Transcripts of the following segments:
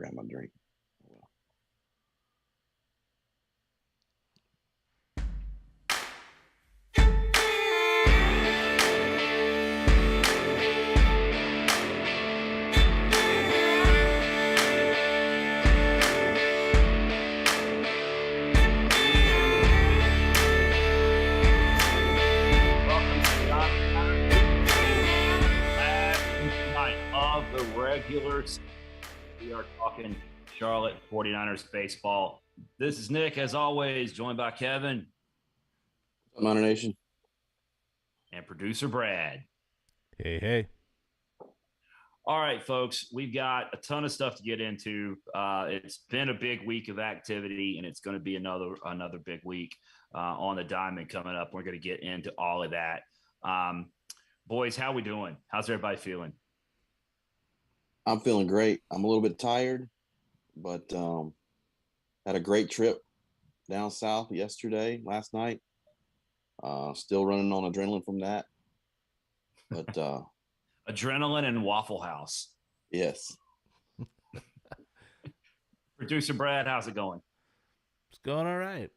forgot my drink. Well, Welcome to the last night of the regular season. We are talking Charlotte 49ers baseball. This is Nick, as always, joined by Kevin Miner Nation. and producer Brad. Hey, hey. All right, folks, we've got a ton of stuff to get into. It's been a big week of activity, and it's going to be another big week on the diamond coming up. We're going to get into all of that. Boys, how we doing? How's everybody feeling? I'm feeling great. I'm a little bit tired, but had a great trip down south last night. Still running on adrenaline from that. But Adrenaline and Waffle House. yes. Producer Brad, how's it going? It's going all right.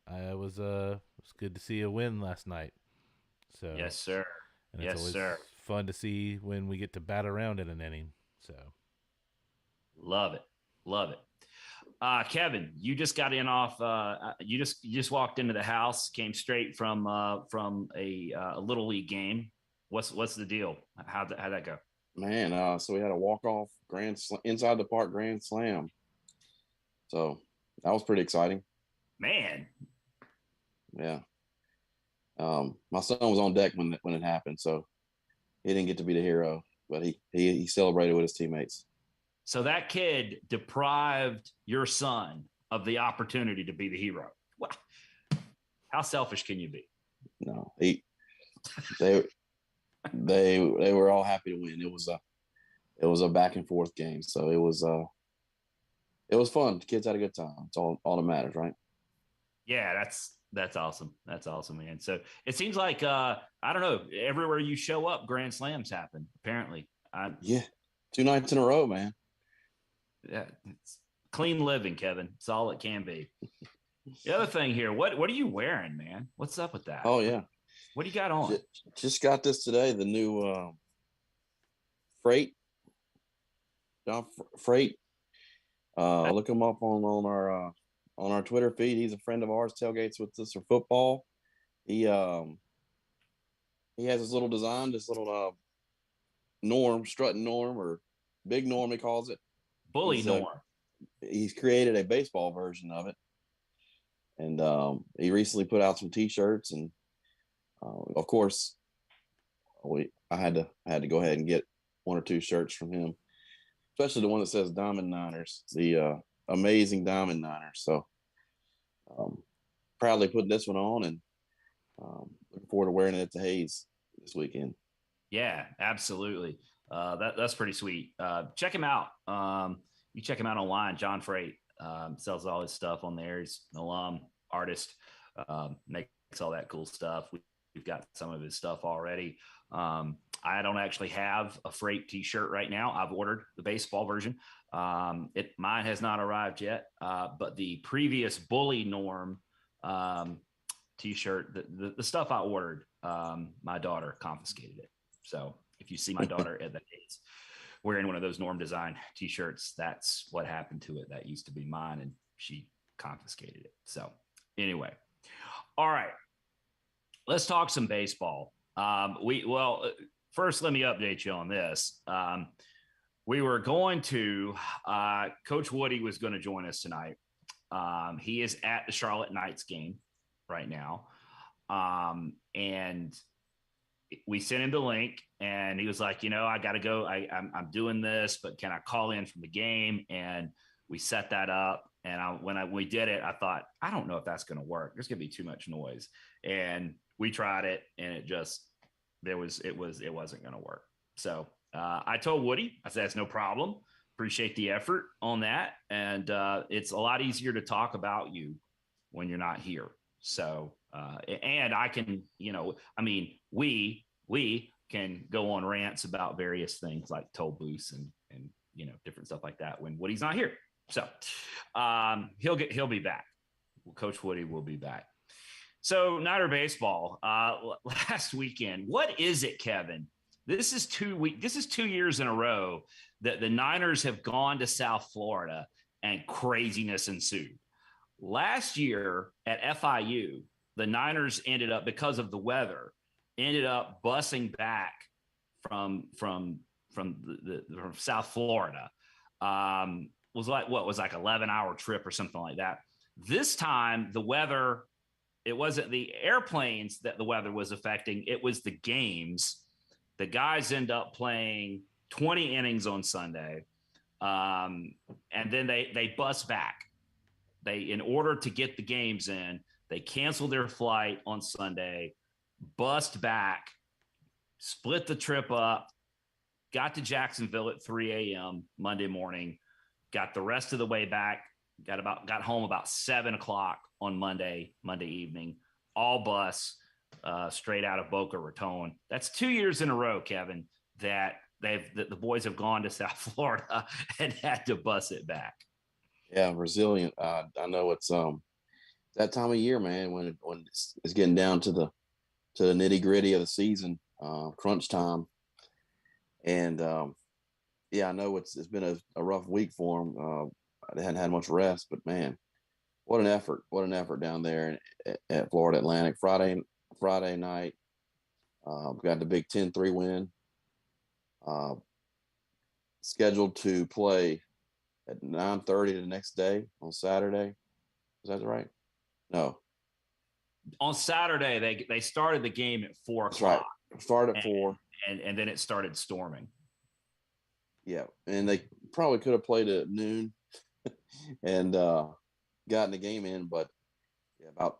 It was good to see a win last night. So Yes, sir. and Yes, it's always sir. fun to see when we get to bat around in an inning. So Love it. Love it. Kevin, you just got in off. You just walked into the house. Came straight from a little league game. What's the deal? How'd that go? Man, so we had a walk-off inside the park grand slam. So that was pretty exciting. Man, Yeah. My son was on deck when it happened, so he didn't get to be the hero, but he celebrated with his teammates. so that kid deprived your son of the opportunity to be the hero. Wow. How selfish can you be? No, they were all happy to win. It was a back and forth game, so it was fun. The kids had a good time. It's all that matters, right? Yeah, that's awesome. That's awesome, man. So it seems like I don't know, everywhere you show up, grand slams happen. Apparently, Yeah, 2 nights in a row, man. yeah, it's clean living, Kevin. It's all it can be. The other thing here, what are you wearing, man? What's up with that? Oh yeah, What do you got on? just got this today. The new Freight, John Freight. Look him up on our Twitter feed. He's a friend of ours. Tailgates with us for football. He has this little design, this little strutting Norm, or Big Norm, he calls it. Bully he's, Norm. He's created a baseball version of it, and he recently put out some T-shirts, and of course, I had to go ahead and get 1 or 2 shirts from him, especially the one that says Diamond Niners, the amazing Diamond Niners. So proudly putting this one on, and looking forward to wearing it at the Hayes this weekend. Yeah, absolutely. That's pretty sweet. Check him out. You check him out online. John Freight sells all his stuff on there. He's an alum, artist, makes all that cool stuff. We've got some of his stuff already. I don't actually have a Freight T-shirt right now. I've ordered the baseball version. Mine has not arrived yet, but the previous Bully Norm T-shirt, the stuff I ordered, my daughter confiscated it. So if you see my daughter at the Hayes wearing one of those Norm Design T-shirts, that's what happened to it. That used to be mine, and she confiscated it. So anyway, all right, let's talk some baseball. First, let me update you on this. We were going to, Coach Woody was going to join us tonight. He is at the Charlotte Knights game right now. And we sent him the link, and he was like, I got to go. I'm doing this, but can I call in from the game? And we set that up. And when we did it, I thought, I don't know if that's going to work. There's going to be too much noise. And we tried it, and it wasn't going to work. So I told Woody, I said, that's no problem. Appreciate the effort on that. And it's a lot easier to talk about you when you're not here. So, and I can, we can go on rants about various things like toll booths and different stuff like that when Woody's not here. So he'll be back. Coach Woody will be back. So Niner baseball last weekend. What is it, Kevin? This is 2 years in a row that the Niners have gone to South Florida and craziness ensued. Last year at FIU, the Niners ended up, because of the weather, busing back from South Florida. Was like 11-hour trip or something like that. This time the weather, it wasn't the airplanes that the weather was affecting, it was the games. The guys end up playing 20 innings on Sunday. And then they bus back. In order to get the games in, they canceled their flight on Sunday, bussed back, split the trip up, got to Jacksonville at 3 a.m. Monday morning, got the rest of the way back, got home about 7:00 on Monday evening, all bus, straight out of Boca Raton. That's 2 years in a row, Kevin, that the boys have gone to South Florida and had to bus it back. Yeah, resilient. I know it's that time of year, man, when it's getting down to the nitty gritty of the season, crunch time, and I know it's been a rough week for them. They hadn't had much rest, but man, what an effort down there at Florida Atlantic. Friday night, got the Big 10-3 win. Scheduled to play at 9:30 the next day on Saturday. Is that right? No. On Saturday, they started the game at 4:00. That's right. Started at 4. And then it started storming. Yeah, and they probably could have played at noon and gotten the game in, but about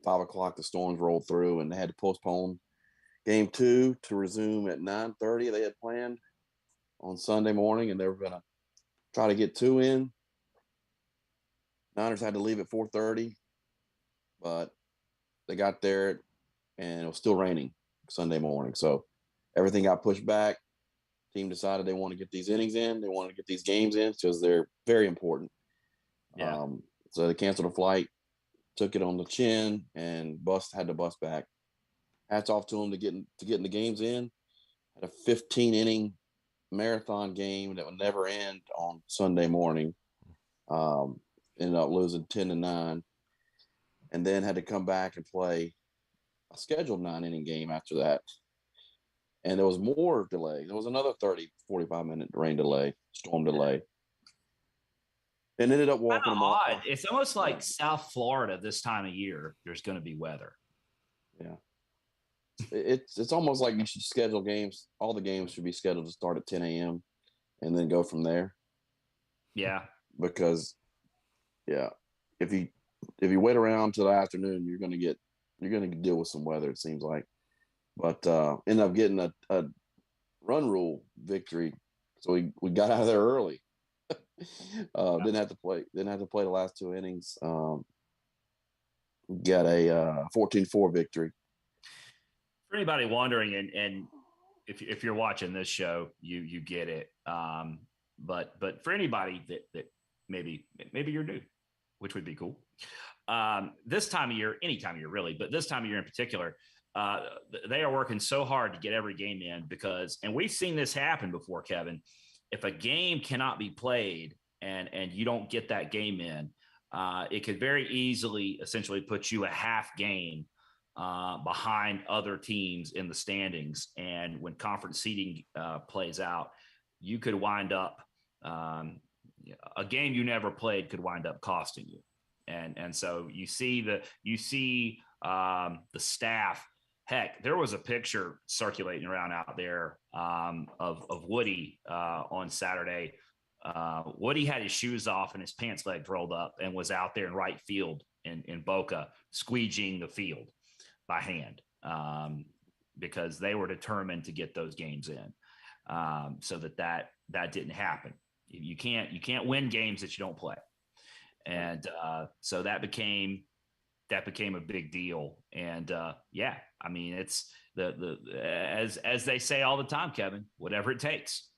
5:00 the storms rolled through, and they had to postpone game 2 to resume at 9:30. They had planned on Sunday morning, and they were going to try to get 2 in. Niners had to leave at 4:30, but they got there, and it was still raining Sunday morning, so everything got pushed back. Team decided they want to get these innings in. They want to get these games in because they're very important. Yeah. So they canceled the flight, took it on the chin, and had to bus back. Hats off to them to getting the games in. Had a 15-inning marathon game that would never end on Sunday morning. Ended up losing 10-9, and then had to come back and play a scheduled 9-inning game after that. And there was more delay. There was another 45-minute storm delay. And ended up walking them off. It's almost like South Florida this time of year, there's going to be weather. Yeah. It's almost like you should schedule games. All the games should be scheduled to start at 10 a.m. and then go from there. Yeah. Because, if you wait around till the afternoon, you're going to deal with some weather, it seems like. But ended up getting a run rule victory, so we got out of there early. Didn't have to play the last 2 innings. Got a 14-4 victory. For anybody wondering, and if you're watching this show, you get it. But for anybody that maybe you're new, which would be cool. This time of year, any time of year really, but this time of year in particular. They are working so hard to get every game in and we've seen this happen before, Kevin. If a game cannot be played and you don't get that game in, it could very easily essentially put you a half game behind other teams in the standings. And when conference seeding plays out, you could wind up a game you never played could wind up costing you. And so you see the staff. Heck, there was a picture circulating around out there of Woody on Saturday. Woody had his shoes off and his pants legs rolled up and was out there in right field in Boca, squeegeeing the field by hand because they were determined to get those games in, so that didn't happen. You can't win games that you don't play, and so that became a big deal. And I mean, it's as they say all the time, Kevin, whatever it takes.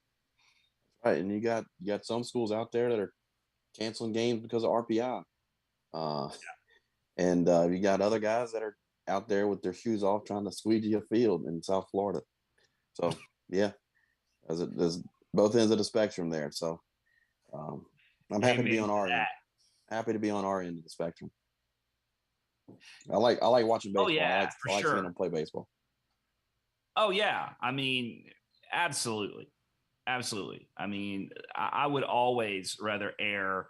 Right, and you got some schools out there that are canceling games because of RPI, uh, and you got other guys that are out there with their shoes off trying to squeegee a field in South Florida. So yeah, there's both ends of the spectrum there. So um, I'm happy to be Amen on to our end. that. Happy to be on our end of the spectrum. I like watching Oh baseball. yeah, for I like seeing sure. them play baseball. Oh yeah, I mean, absolutely, absolutely. I mean, I would always rather err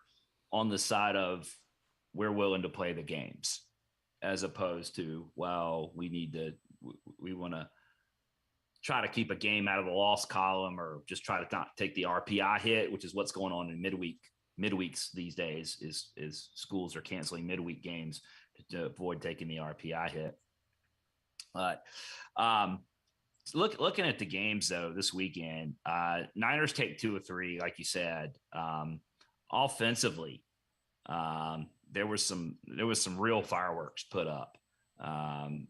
on the side of we're willing to play the games as opposed to, well, we want to try to keep a game out of the loss column or just try to not take the RPI hit, which is what's going on in midweeks these days. Is schools are canceling midweek games to avoid taking the RPI hit. But looking at the games though this weekend, Niners take 2 or 3, like you said. Offensively, there was some real fireworks put up on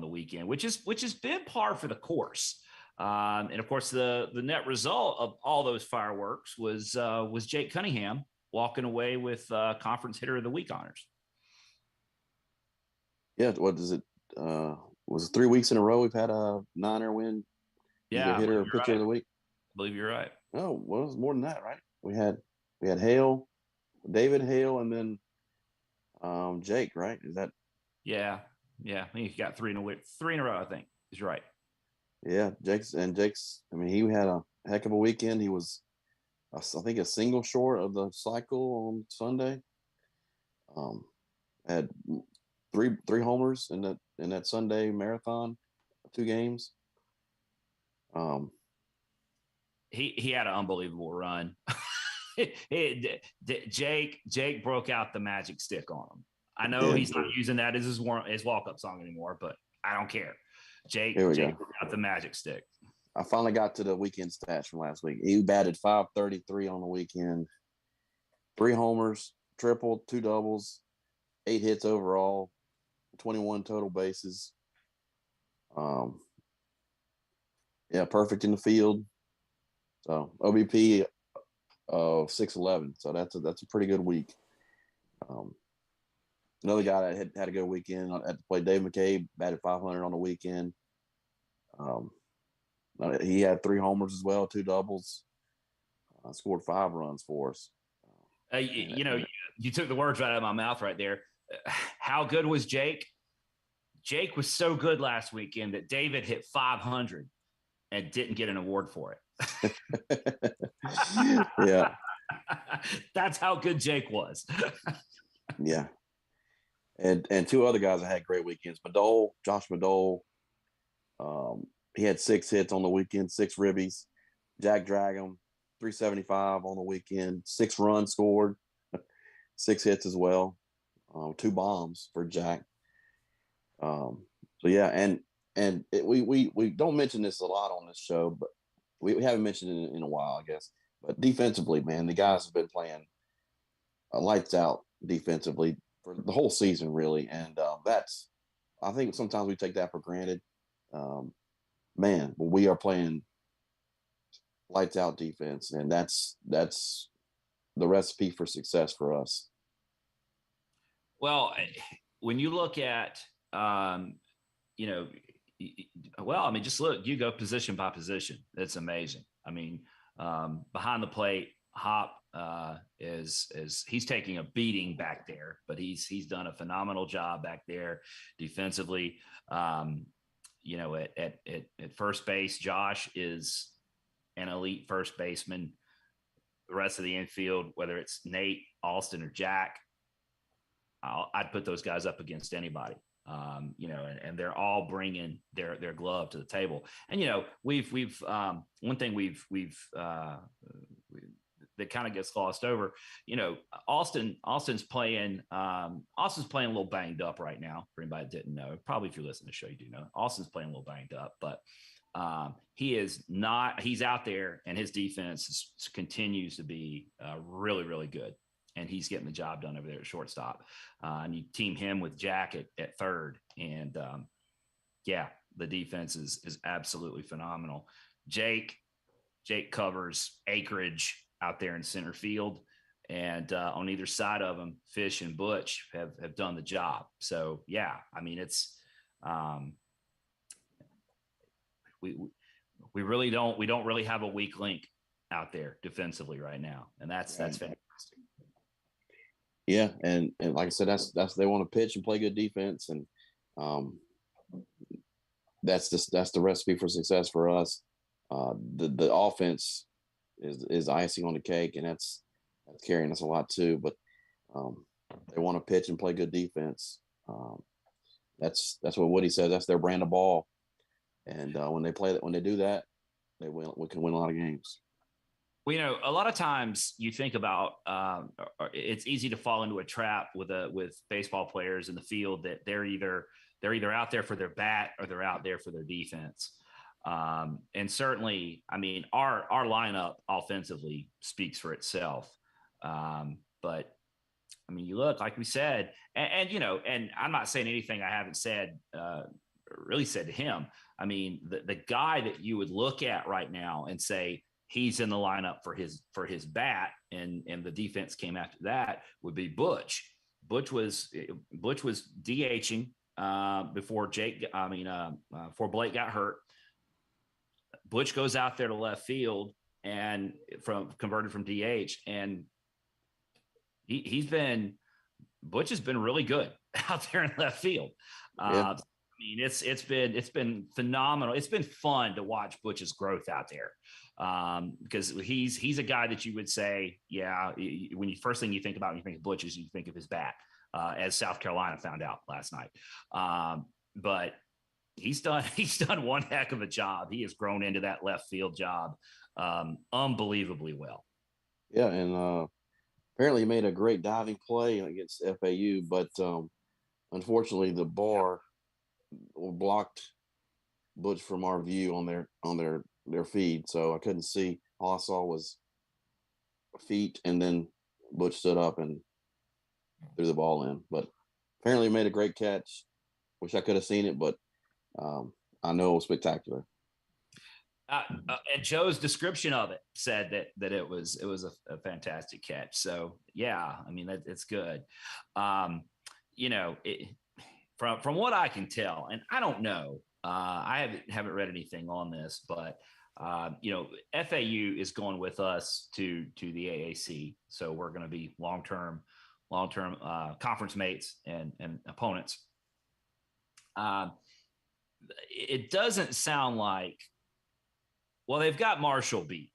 the weekend, which has been par for the course. And of course, the net result of all those fireworks was Jake Cunningham walking away with conference hitter of the week honors. Yeah, what is it? Was it 3 weeks in a row we've had a Niner win, either Yeah, hitter or pitcher of the week? I believe you're right. Oh, well, it was more than that, right? We had Hale, David Hale, and then Jake, right? Is that? Yeah. I think he got 3 in a row. I think he's right. Yeah, Jake's. I mean, he had a heck of a weekend. He was, I think, a single short of the cycle on Sunday. Um, had three homers in that Sunday marathon, 2 games. He had an unbelievable run. Jake broke out the magic stick on him. I know he's not using that as his walk-up song anymore, but I don't care. Jake broke out the magic stick. I finally got to the weekend stats from last week. He batted .533 on the weekend, 3 homers, triple, 2 doubles, 8 hits overall, 21 total bases. Yeah, perfect in the field. So OBP of 611. So that's a pretty good week. Another guy that had a good weekend had to play Dave McCabe, batted .500 on the weekend. He had 3 homers as well, 2 doubles. Scored 5 runs for us. You took the words right out of my mouth right there. How good was Jake? Jake was so good last weekend that David hit 500 and didn't get an award for it. Yeah. That's how good Jake was. Yeah. And 2 other guys that had great weekends. Josh Madole. He had 6 hits on the weekend, 6 ribbies. Jack Dragum, 375 on the weekend, 6 runs scored, 6 hits as well, 2 bombs for Jack. So yeah, and we don't mention this a lot on this show, but we haven't mentioned it in a while, I guess. But defensively, man, the guys have been playing lights out defensively for the whole season, really, and I think sometimes we take that for granted. Man, but we are playing lights out defense, and that's the recipe for success for us. Well, when you look at, just look, you go position by position. It's amazing. I mean, behind the plate, Hop is he's taking a beating back there, but he's done a phenomenal job back there defensively. At first base, Josh is an elite first baseman. The rest of the infield, whether it's Nate, Austin, or Jack, I'd put those guys up against anybody. And they're all bringing their glove to the table. And we've one thing we've that kind of gets glossed over. Austin's playing a little banged up right now. For anybody that didn't know, probably if you're listening to the show, you do know Austin's playing a little banged up, but he is not. He's out there, and his defense continues to be really, really good. And he's getting the job done over there at shortstop. And you team him with Jack at third. And the defense is absolutely phenomenal. Jake, Jake covers acreage out there in center field. And on either side of him, Fish and Butch have done the job. So, yeah, I mean, it's we really don't really have a weak link out there defensively right now. And that's fantastic. Yeah. And like I said, that's they want to pitch and play good defense. And that's the recipe for success for us. The offense is icing on the cake, and that's carrying us a lot too. But they want to pitch and play good defense. That's what Woody says. That's their brand of ball. And when they do that, we can win a lot of games. Well, a lot of times you think about it's easy to fall into a trap with baseball players in the field that they're either out there for their bat or they're out there for their defense. And certainly, I mean, our lineup offensively speaks for itself. But I mean, you look, like we said, and I'm not saying anything I haven't said to him. I mean, the guy that you would look at right now and say he's in the lineup for his bat, and the defense came after that, would be Butch. Butch was DHing before before Blake got hurt. Butch goes out there to left field and converted from DH, and Butch has been really good out there in left field. Yeah. I mean, it's been phenomenal. It's been fun to watch Butch's growth out there, because he's a guy that you would say, yeah, when first thing you think about when you think of Butch is you think of his bat, as South Carolina found out last night. But he's done one heck of a job. He has grown into that left field job unbelievably well. Yeah, and apparently he made a great diving play against FAU, but unfortunately the bar blocked Butch from our view on their feed, so I couldn't see. All I saw was feet, and then Butch stood up and threw the ball in. But apparently he made a great catch. Wish I could have seen it, but I know it was spectacular. And Joe's description of it said that it was a fantastic catch. So yeah, I mean it's good. From what I can tell, and I don't know, I haven't read anything on this, but FAU is going with us to the AAC, so we're going to be long-term conference mates and opponents. It doesn't sound like, well, they've got Marshall beat,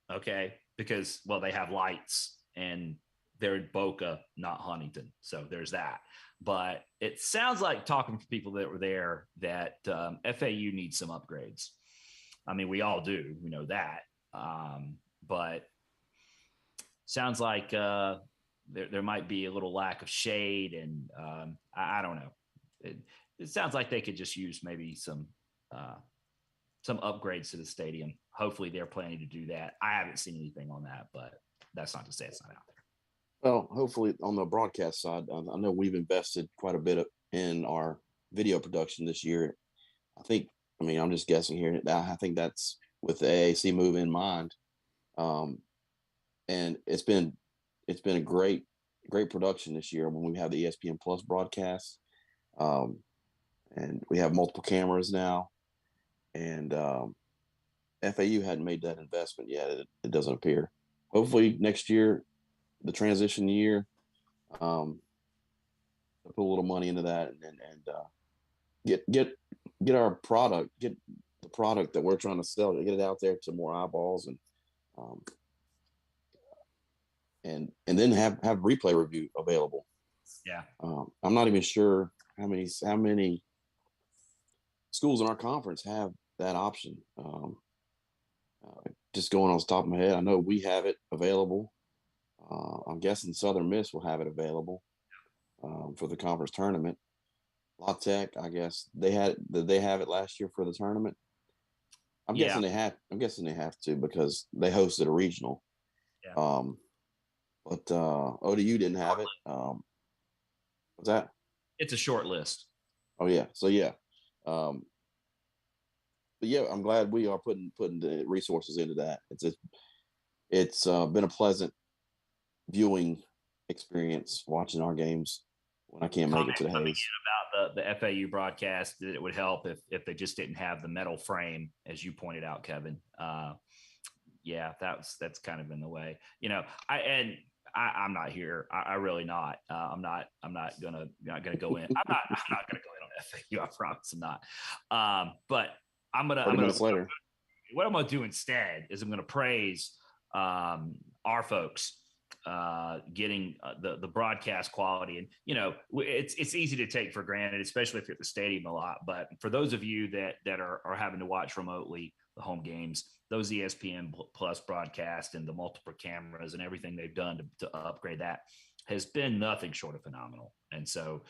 okay, because they have lights and they're in Boca, not Huntington, so there's that. But it sounds like, talking to people that were there, that FAU needs some upgrades. I mean, we all do, we know that, but sounds like there might be a little lack of shade, and I don't know. It sounds like they could just use maybe some upgrades to the stadium. Hopefully they're planning to do that. I haven't seen anything on that, but that's not to say it's not out there. Well, hopefully on the broadcast side, I know we've invested quite a bit in our video production this year. I'm just guessing here. I think that's with the AAC move in mind. And it's been a great production this year when we have the ESPN Plus broadcast. And we have multiple cameras now. And FAU hadn't made that investment yet. It doesn't appear. Hopefully next year, the transition year, put a little money into that and get our product, get the product that we're trying to sell, get it out there to more eyeballs, and then have replay review available. Yeah. I'm not even sure how many schools in our conference have that option. Just going on the top of my head, I know we have it available. I'm guessing Southern Miss will have it available for the conference tournament. La Tech, I guess did they have it last year for the tournament? I'm guessing they have to, because they hosted a regional. Yeah. But ODU didn't have it. What's that? It's a short list. Oh yeah. So yeah. yeah, I'm glad we are putting the resources into that. It's been a pleasant viewing experience watching our games when I can't make it to the Hayes. About the FAU broadcast, that it would help if they just didn't have the metal frame, as you pointed out, Kevin. Yeah, that's kind of in the way. I'm not here. I really not. I'm not gonna go in. I'm not gonna go in on FAU. I promise I'm not. But I'm gonna. 30 minutes later. What I'm gonna do instead is I'm gonna praise our folks getting the broadcast quality. And it's easy to take for granted, especially if you're at the stadium a lot. But for those of you that are having to watch remotely the home games, those ESPN Plus broadcast and the multiple cameras and everything they've done to upgrade that has been nothing short of phenomenal. And so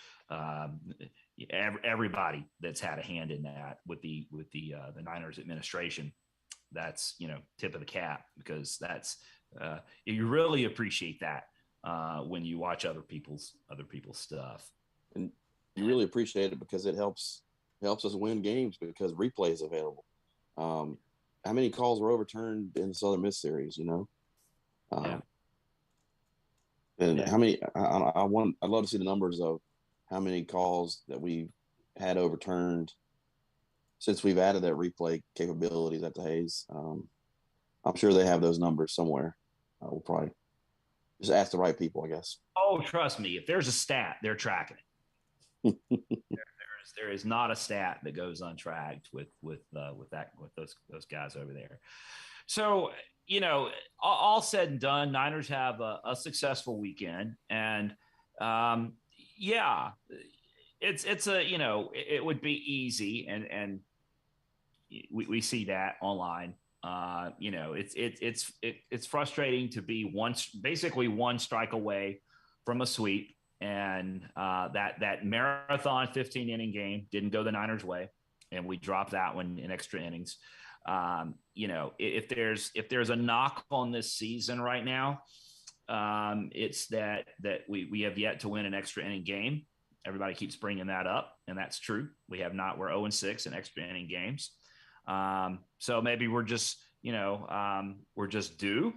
everybody that's had a hand in that with the Niners administration, that's tip of the cap, because that's you really appreciate that when you watch other people's stuff, and you really appreciate it because it helps us win games because replay is available. How many calls were overturned in the Southern Miss series? Yeah. And how many? I'd love to see the numbers of how many calls that we've had overturned since we've added that replay capabilities at the Hayes. I'm sure they have those numbers somewhere. We'll probably just ask the right people, I guess. Oh, trust me, if there's a stat, they're tracking it. there is not a stat that goes untracked with those guys over there. So, all said and done, Niners have a successful weekend, and yeah, it's a it would be easy, and we see that online. It's frustrating to be basically one strike away from a sweep, and that marathon 15 inning game didn't go the Niners' way, and we dropped that one in extra innings. If there's a knock on this season right now, it's that we have yet to win an extra inning game. Everybody keeps bringing that up, and that's true. We have not. We're 0-6 in extra inning games. So maybe we're just due,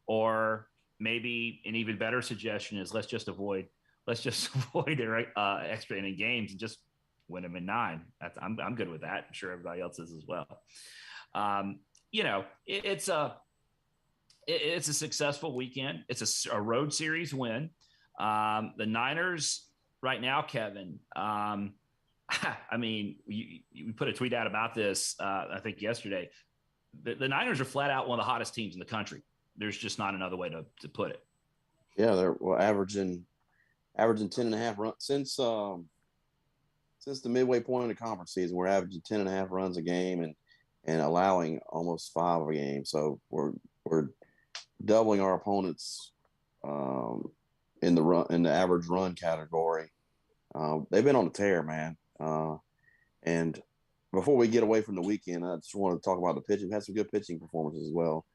or maybe an even better suggestion is let's just avoid their extra inning games and just win them in 9. I'm good with that. I'm sure everybody else is as well. It's a successful weekend. It's a road series win. The Niners right now, Kevin, I mean, we put a tweet out about this, I think yesterday. The Niners are flat out one of the hottest teams in the country. There's just not another way to put it. Yeah, they're averaging 10.5 runs since the midway point of the conference season. We're averaging 10.5 runs a game and allowing almost 5 a game. So we're doubling our opponents in the average run category. They've been on a tear, man. And before we get away from the weekend, I just wanted to talk about the pitching. We've had some good pitching performances as well.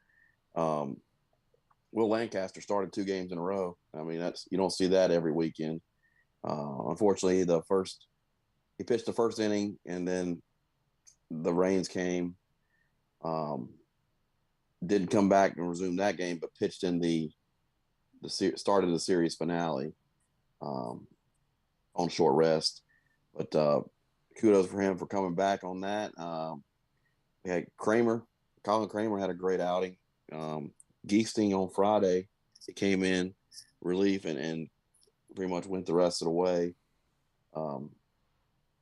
Will Lancaster started 2 games in a row. I mean, you don't see that every weekend. Unfortunately, he pitched the first inning, and then the rains came. Didn't come back and resume that game, but pitched in the start of the series finale on short rest. But kudos for him for coming back on that. We had Colin Kramer had a great outing. Geesting on Friday, he came in relief and pretty much went the rest of the way. And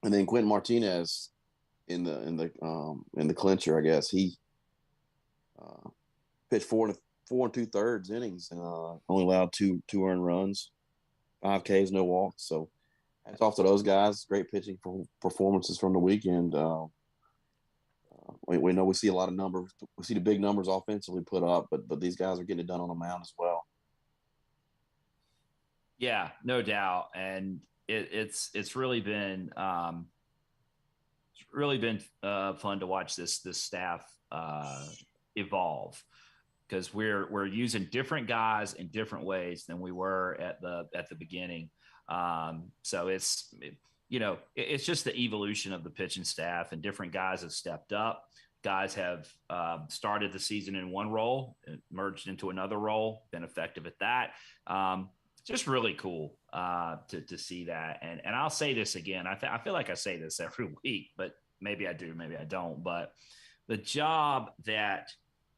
then Quentin Martinez in the clincher, I guess he pitched 4 2/3 innings and only allowed two earned runs, 5 Ks, no walks. So hats off to those guys. Great pitching performances from the weekend. We know we see a lot of numbers. We see the big numbers offensively put up, but these guys are getting it done on the mound as well. Yeah, no doubt, and it's really been fun to watch this staff evolve, because we're using different guys in different ways than we were at the beginning. So it's just the evolution of the pitching staff, and different guys have stepped up. Guys have started the season in one role, merged into another role, been effective at that. Just really cool to see that. And I'll say this again. I feel like I say this every week, but maybe I do, maybe I don't. But the job that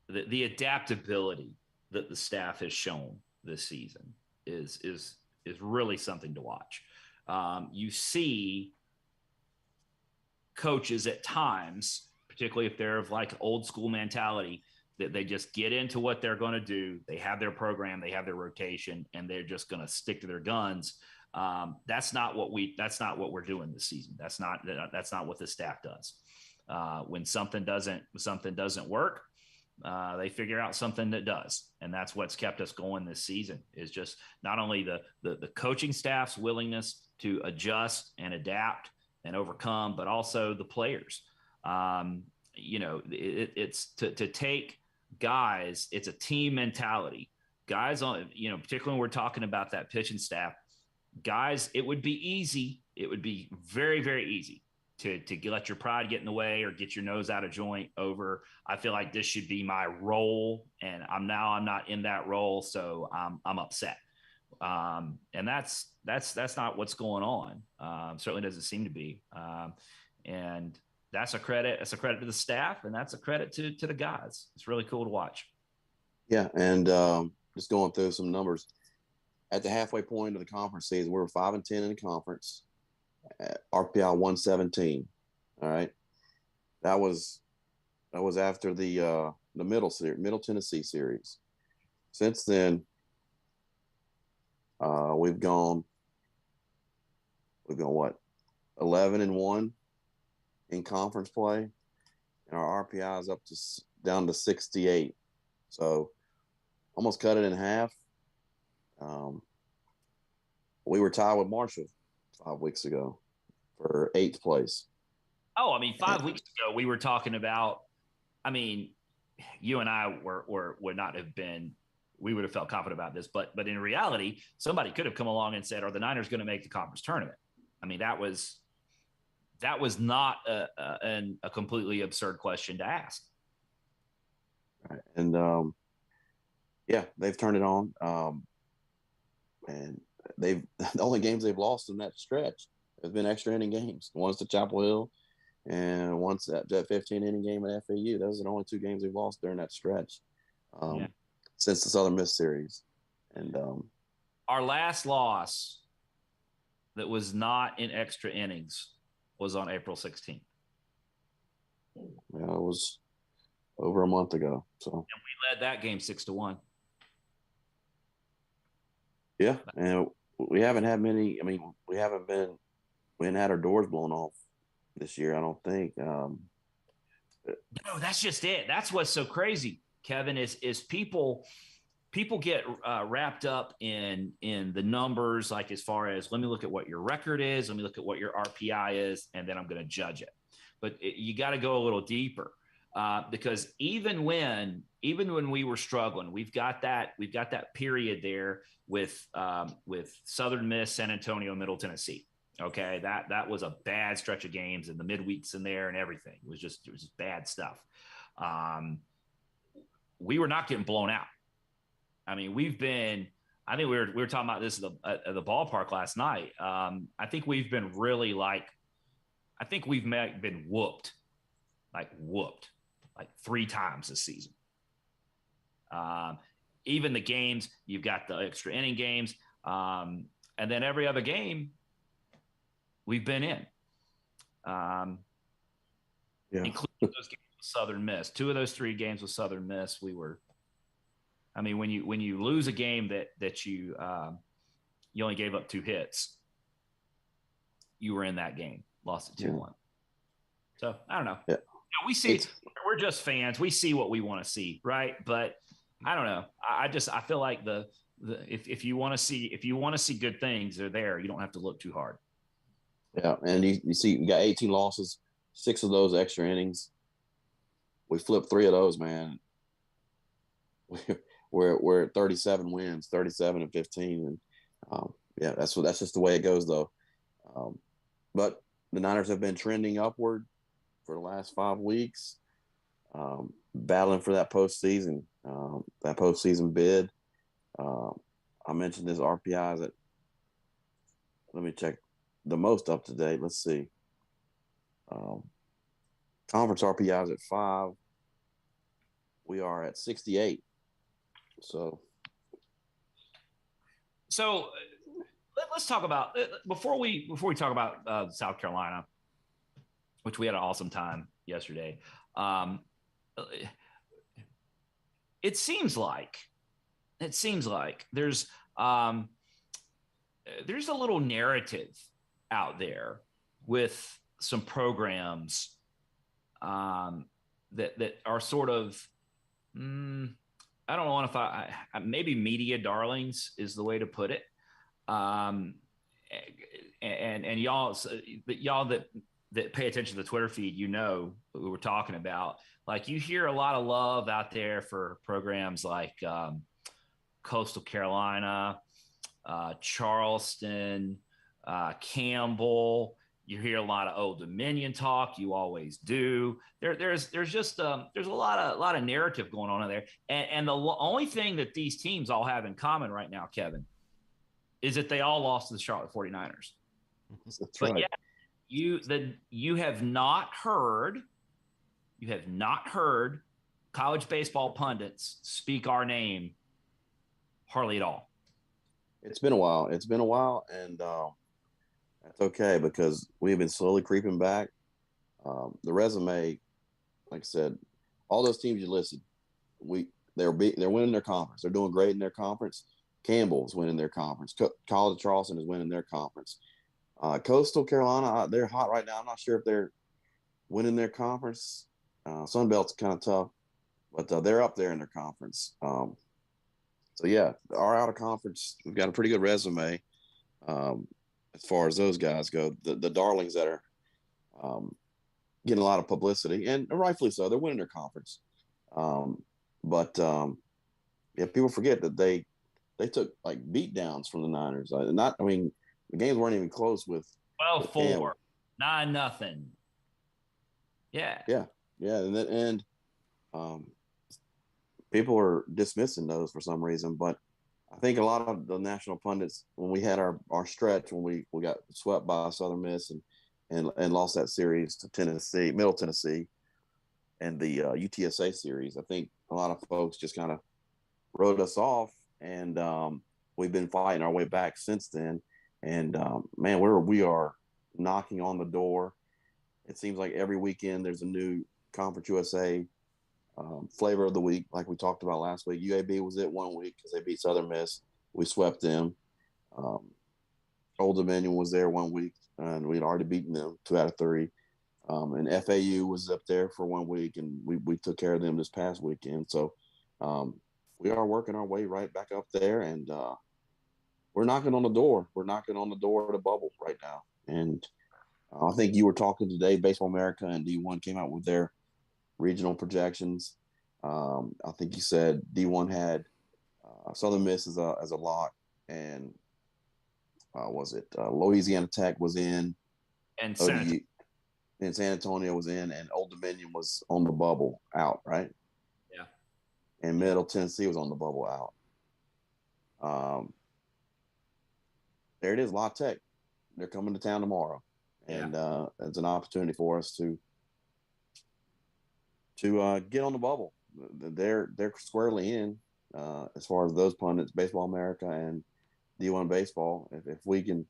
the adaptability that the staff has shown this season is really something to watch. You see coaches at times, particularly if they're of like old school mentality, that they just get into what they're going to do. They have their program, they have their rotation, and they're just going to stick to their guns. That's not what we're doing this season. That's not what the staff does. When something doesn't work, they figure out something that does. And that's what's kept us going this season, is just not only the coaching staff's willingness to adjust and adapt and overcome, but also the players. It's to take guys, it's a team mentality. Guys on, particularly when we're talking about that pitching staff, guys, it would be easy. It would be very, very easy to let your pride get in the way or get your nose out of joint over, I feel like this should be my role, and I'm not in that role, so I'm upset. And that's not what's going on. Certainly doesn't seem to be. And that's a credit. That's a credit to the staff, and that's a credit to the guys. It's really cool to watch. Yeah, and just going through some numbers. At the halfway point of the conference season, we were 5-10 in the conference. RPI 117. All right, that was after the Middle Tennessee series. Since then, we've gone what, 11-1 in conference play, and our RPI is down to 68. So almost cut it in half. We were tied with Marshall 5 weeks ago for 8th place. Oh, I mean, 5 weeks ago we were talking about. I mean, you and I would not have been. We would have felt confident about this, but in reality, somebody could have come along and said, "Are the Niners going to make the conference tournament?" I mean, that was not a completely absurd question to ask. Right. And yeah, they've turned it on. And the only games they've lost in that stretch has been extra inning games. Once to Chapel Hill, and once that 15-inning game at FAU. Those are the only 2 games they've lost during that stretch since the Southern Miss series. And our last loss that was not in extra innings was on April 16th. Yeah, it was over a month ago. So, and we led that game 6-1. Yeah, and we haven't had many. I mean, we haven't had our doors blown off this year, I don't think. No, that's just it. That's what's so crazy, Kevin, is people get wrapped up in the numbers, like as far as, let me look at what your record is, let me look at what your RPI is, and then I'm going to judge it. But you got to go a little deeper, because even when we were struggling, we've got that period there with Southern Miss, San Antonio, Middle Tennessee. Okay, that was a bad stretch of games, and the midweeks in there and everything. It was just bad stuff. We were not getting blown out. I mean, I think we were talking about this at the ballpark last night. I think we've been really been whooped like 3 times this season. Even the games, you've got the extra inning games, and then every other game we've been in, including those games with Southern Miss. 2 of those 3 games with Southern Miss, we were. I mean, when you lose a game that you only gave up 2 hits, you were in that game, lost it 2-1. So I don't know. Yeah. We see. We're just fans. We see what we want to see, right? But I don't know. I feel like if you want to see good things, they're there. You don't have to look too hard. Yeah, and you see, you got 18 losses, 6 of those extra innings. We flipped 3 of those, man. We're at 37 wins, 37-15, and yeah, that's just the way it goes, though. but the Niners have been trending upward for the last 5 weeks, battling for that postseason bid. I mentioned this RPIs at, let me check the most up to date. Let's see. Conference RPIs at 5. We are at 68. So let's talk about before we talk about South Carolina, which we had an awesome time yesterday. It seems like there's a little narrative out there with some programs that are sort of I don't know if I maybe media darlings is the way to put it. And y'all that pay attention to the Twitter feed, who we're talking about. Like, you hear a lot of love out there for programs like Coastal Carolina, Charleston, Campbell. You hear a lot of Old Dominion talk. You always do. There's just there's a lot of narrative going on in there. And the only thing that these teams all have in common right now, Kevin, is that they all lost to the Charlotte 49ers. that's But right. yeah, you have not heard college baseball pundits speak our name hardly at all. It's been a while, and that's okay because we've been slowly creeping back. The resume, like I said, all those teams you listed, they're winning their conference. They're doing great in their conference. Campbell's winning their conference. College of Charleston is winning their conference. Coastal Carolina, they're hot right now. I'm not sure if they're winning their conference. Sun Belt's kind of tough, but they're up there in their conference. So yeah, our out of conference, we've got a pretty good resume as far as those guys go. The darlings that are getting a lot of publicity, and rightfully so. They're winning their conference, but people forget that they took like beat downs from the Niners. The games weren't even close with 12-4, 9-0. Yeah. And people are dismissing those for some reason, but I think a lot of the national pundits, when we had our stretch, when we got swept by Southern Miss and lost that series to Tennessee, Middle Tennessee, and the UTSA series, I think a lot of folks just kind of wrote us off, and we've been fighting our way back since then. And man, we are knocking on the door. It seems like every weekend there's a new Conference USA flavor of the week, like we talked about last week. UAB was it one week because they beat Southern Miss. We swept them. Old Dominion was there one week, and we'd already beaten them 2 out of 3. And FAU was up there for 1 week, and we took care of them this past weekend. So we are working our way right back up there, and we're knocking on the door. We're knocking on the door of the bubble right now. And I think you were talking today, Baseball America and D1 came out with their regional projections. I think you said D1 had Southern Miss as a lock, and Louisiana Tech was in, And San Antonio was in, and Old Dominion was on the bubble out, right? Yeah. And Middle Tennessee was on the bubble out. There it is, La Tech. They're coming to town tomorrow, and it's an opportunity for us to get on the bubble. They're squarely in as far as those pundits, Baseball America and D1 Baseball. If we can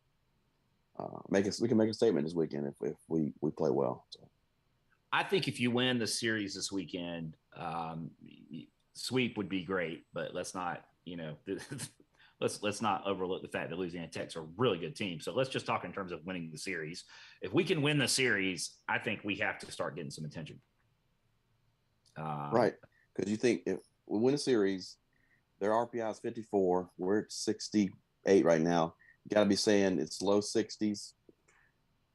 we can make a statement this weekend if we play well. So. I think if you win the series this weekend, sweep would be great, but let's not, let's not overlook the fact that Louisiana Tech's a really good team. So let's just talk in terms of winning the series. If we can win the series, I think we have to start getting some attention. Right. Because you think if we win a series, their RPI is 54. We're at 68 right now. You got to be saying it's low 60s.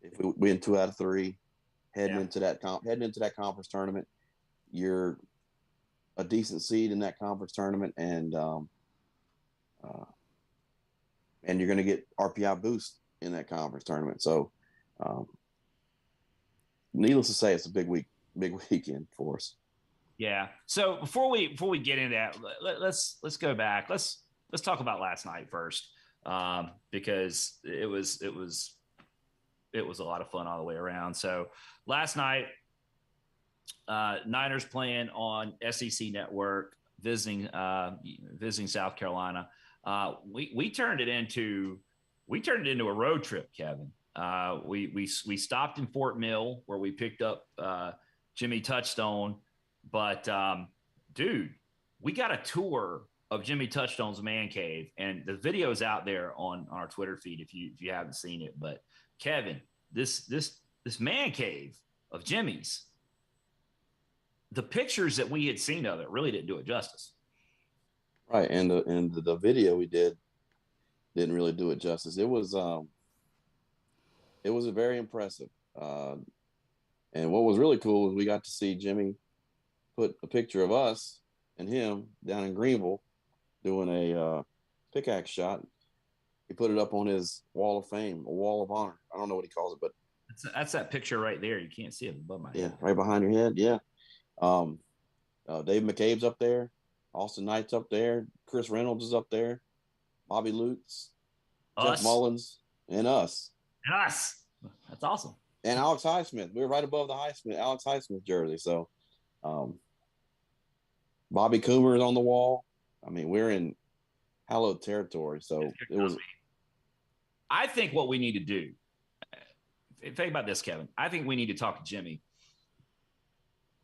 If we win 2 out of 3, heading into that conference tournament, you're a decent seed in that conference tournament, and you're going to get RPI boost in that conference tournament. So Um, Needless to say, it's a big weekend for us. Yeah. So before we get into that, let's go back. Let's talk about last night first, because it was a lot of fun all the way around. So last night, Niners playing on SEC Network, visiting South Carolina. We turned it into a road trip, Kevin. We stopped in Fort Mill where we picked up Jimmy Touchstone, but dude, we got a tour of Jimmy Touchstone's man cave, and the video's out there on our Twitter feed if you haven't seen it. But Kevin, this man cave of Jimmy's, the pictures that we had seen of it really didn't do it justice. Right, and the video we didn't really do it justice. It was very impressive. And what was really cool is we got to see Jimmy put a picture of us and him down in Greenville doing a pickaxe shot. He put it up on his wall of fame, a wall of honor. I don't know what he calls it, but that's that picture right there. You can't see it above my head. Yeah, right behind your head. Yeah. Dave McCabe's up there. Austin Knight's up there. Chris Reynolds is up there. Bobby Lutz, Jeff Mullins, and us. That's awesome. And Alex Highsmith. We were right above the Alex Highsmith jersey. So Bobby Coomer is on the wall. I mean, we're in hallowed territory. So it was. I think what we need to do, think about this, Kevin. I think we need to talk to Jimmy.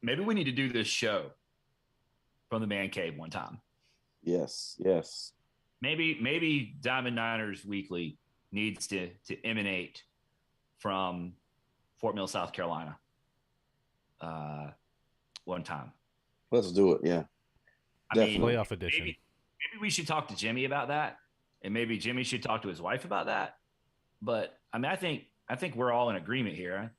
Maybe we need to do this show from the man cave one time. Yes. Maybe Diamond Niners Weekly needs to emanate from Fort Mill, South Carolina. One time. Let's do it. Yeah. Definitely. Playoff edition. Maybe we should talk to Jimmy about that, and maybe Jimmy should talk to his wife about that. But I mean, I think we're all in agreement here.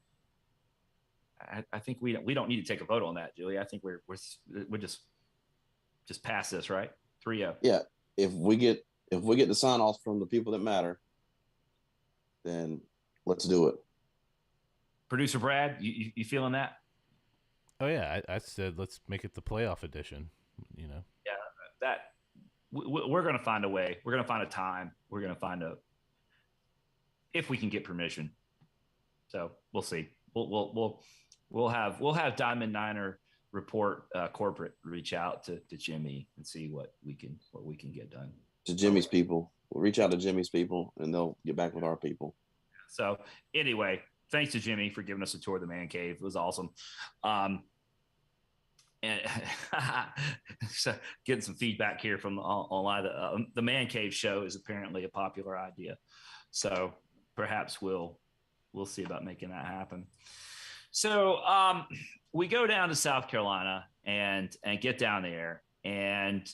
I think we don't need to take a vote on that, Julie. I think we're just pass this, right? 3-0. Yeah. If we get the sign off from the people that matter, then let's do it. Producer Brad, you feeling that? Oh yeah, I said let's make it the playoff edition. You know. Yeah, that we're going to find a way. We're going to find a time. We're going to find if we can get permission. So we'll see. We'll have Diamond Niner Report corporate reach out to Jimmy and see what we can get done. To Jimmy's people. We'll reach out to Jimmy's people and they'll get back with our people. So anyway, thanks to Jimmy for giving us a tour of the man cave. It was awesome. And so getting some feedback here from online. The man cave show is apparently a popular idea. So perhaps we'll see about making that happen. So we go down to South Carolina and get down there, and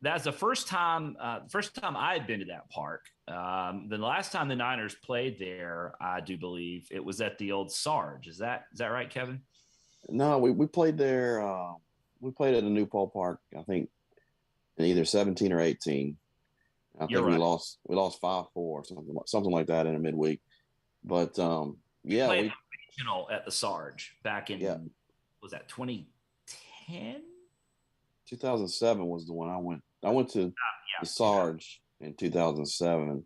that's the first time I had been to that park. The last time the Niners played there, I do believe it was at the old Sarge. Is that right, Kevin? No, we played there. We played at a new ballpark, I think, in either 17 or 18. I think we lost 5-4 or something like that in a midweek. But yeah, we regional at the Sarge back in was that 2010? 2007 was the one I went. I went to the Sarge in 2007.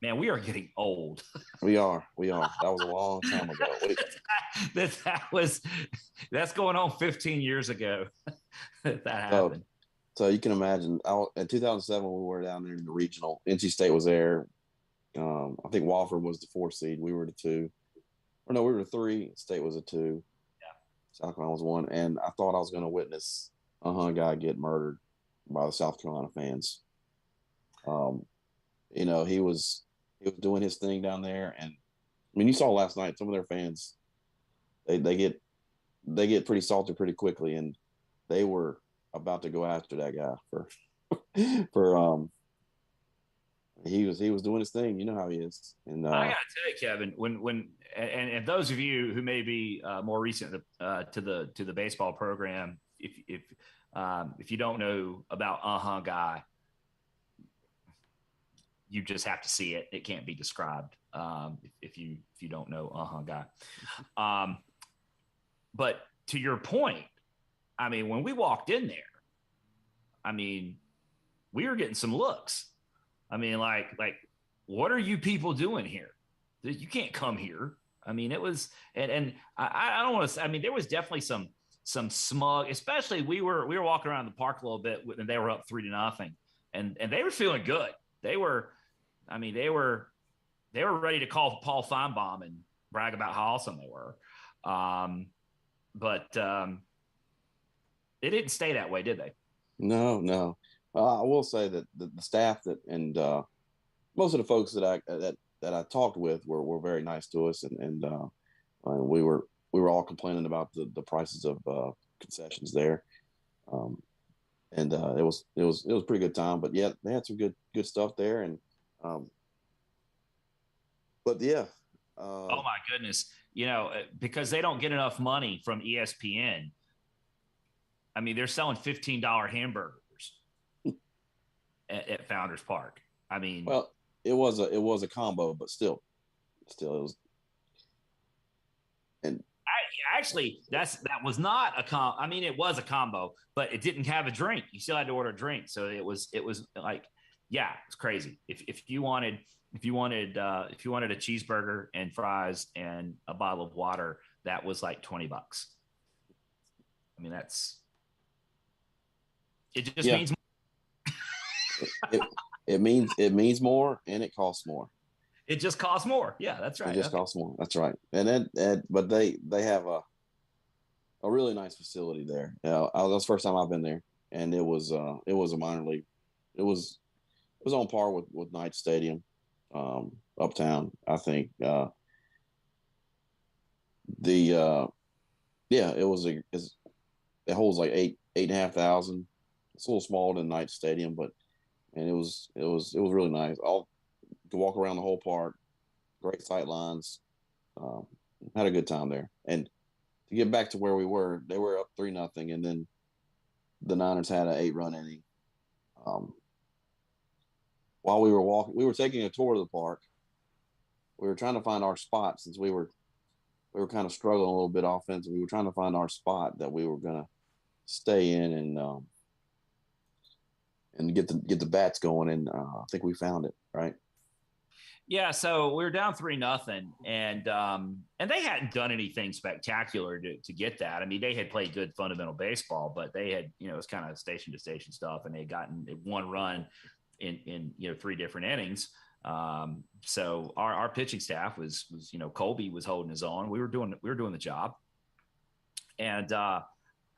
Man, we are getting old. We are. That was a long time ago. That's going on 15 years ago. that happened. So you can imagine. In 2007, we were down there in the regional. NC State was there. I think Wofford was the 4 seed. We were the 2. Or no, we were the 3. State was a 2. Yeah. South Carolina was 1. And I thought I was going to witness a guy get murdered by the South Carolina fans. He was doing his thing down there, and I mean, you saw last night some of their fans. They get pretty salty pretty quickly, and they were about to go after that guy for he was doing his thing. You know how he is. And I gotta tell you, Kevin, when and those of you who may be more recent to the baseball program, if you don't know about Guy, you just have to see it. It can't be described if you don't know guy. But to your point, I mean, when we walked in there, I mean, we were getting some looks. I mean, like what are you people doing here? You can't come here. I mean, it was, and I don't want to say, I mean, there was definitely some smug, especially we were walking around the park a little bit and they were up 3-0 and they were feeling good. They were ready to call Paul Feinbaum and brag about how awesome they were. But it didn't stay that way, did they? No. I will say that the staff and most of the folks that I talked with were very nice to us, and we were all complaining about the prices of concessions there, and it was a pretty good time. But yeah, they had some good stuff there, and but yeah. Oh my goodness! Because they don't get enough money from ESPN. I mean, they're selling $15 hamburgers at Founders Park. I mean, well, it was a combo, but still it was. And actually, that was not a combo. I mean, it was a combo, but it didn't have a drink. You still had to order a drink, so it was like, yeah, it's crazy. If you wanted a cheeseburger and fries and a bottle of water, that was like $20. I mean, it just means it means more, and it costs more. It just costs more. Yeah, that's right. It just costs more. That's right. And then but they have a really nice facility there. That was the first time I've been there, and it was a minor league. It was on par with Knight Stadium, uptown. I think it holds like 8,500. It's a little smaller than Knight Stadium, and it was really nice. All to walk around the whole park, great sight lines. Had a good time there. And to get back to where we were, they were up 3-0, and then the Niners had an 8-run inning. While we were walking, we were taking a tour of the park. We were trying to find our spot since we were kind of struggling a little bit offensively. We were trying to find our spot that we were gonna stay in and get the bats going. And I think we found it, right? Yeah, so we were down 3-0, and they hadn't done anything spectacular to get that. I mean, they had played good fundamental baseball, but they had, it was kind of station to station stuff, and they had gotten one run in 3 different innings. So our pitching staff was Colby was holding his own. We were doing the job, and I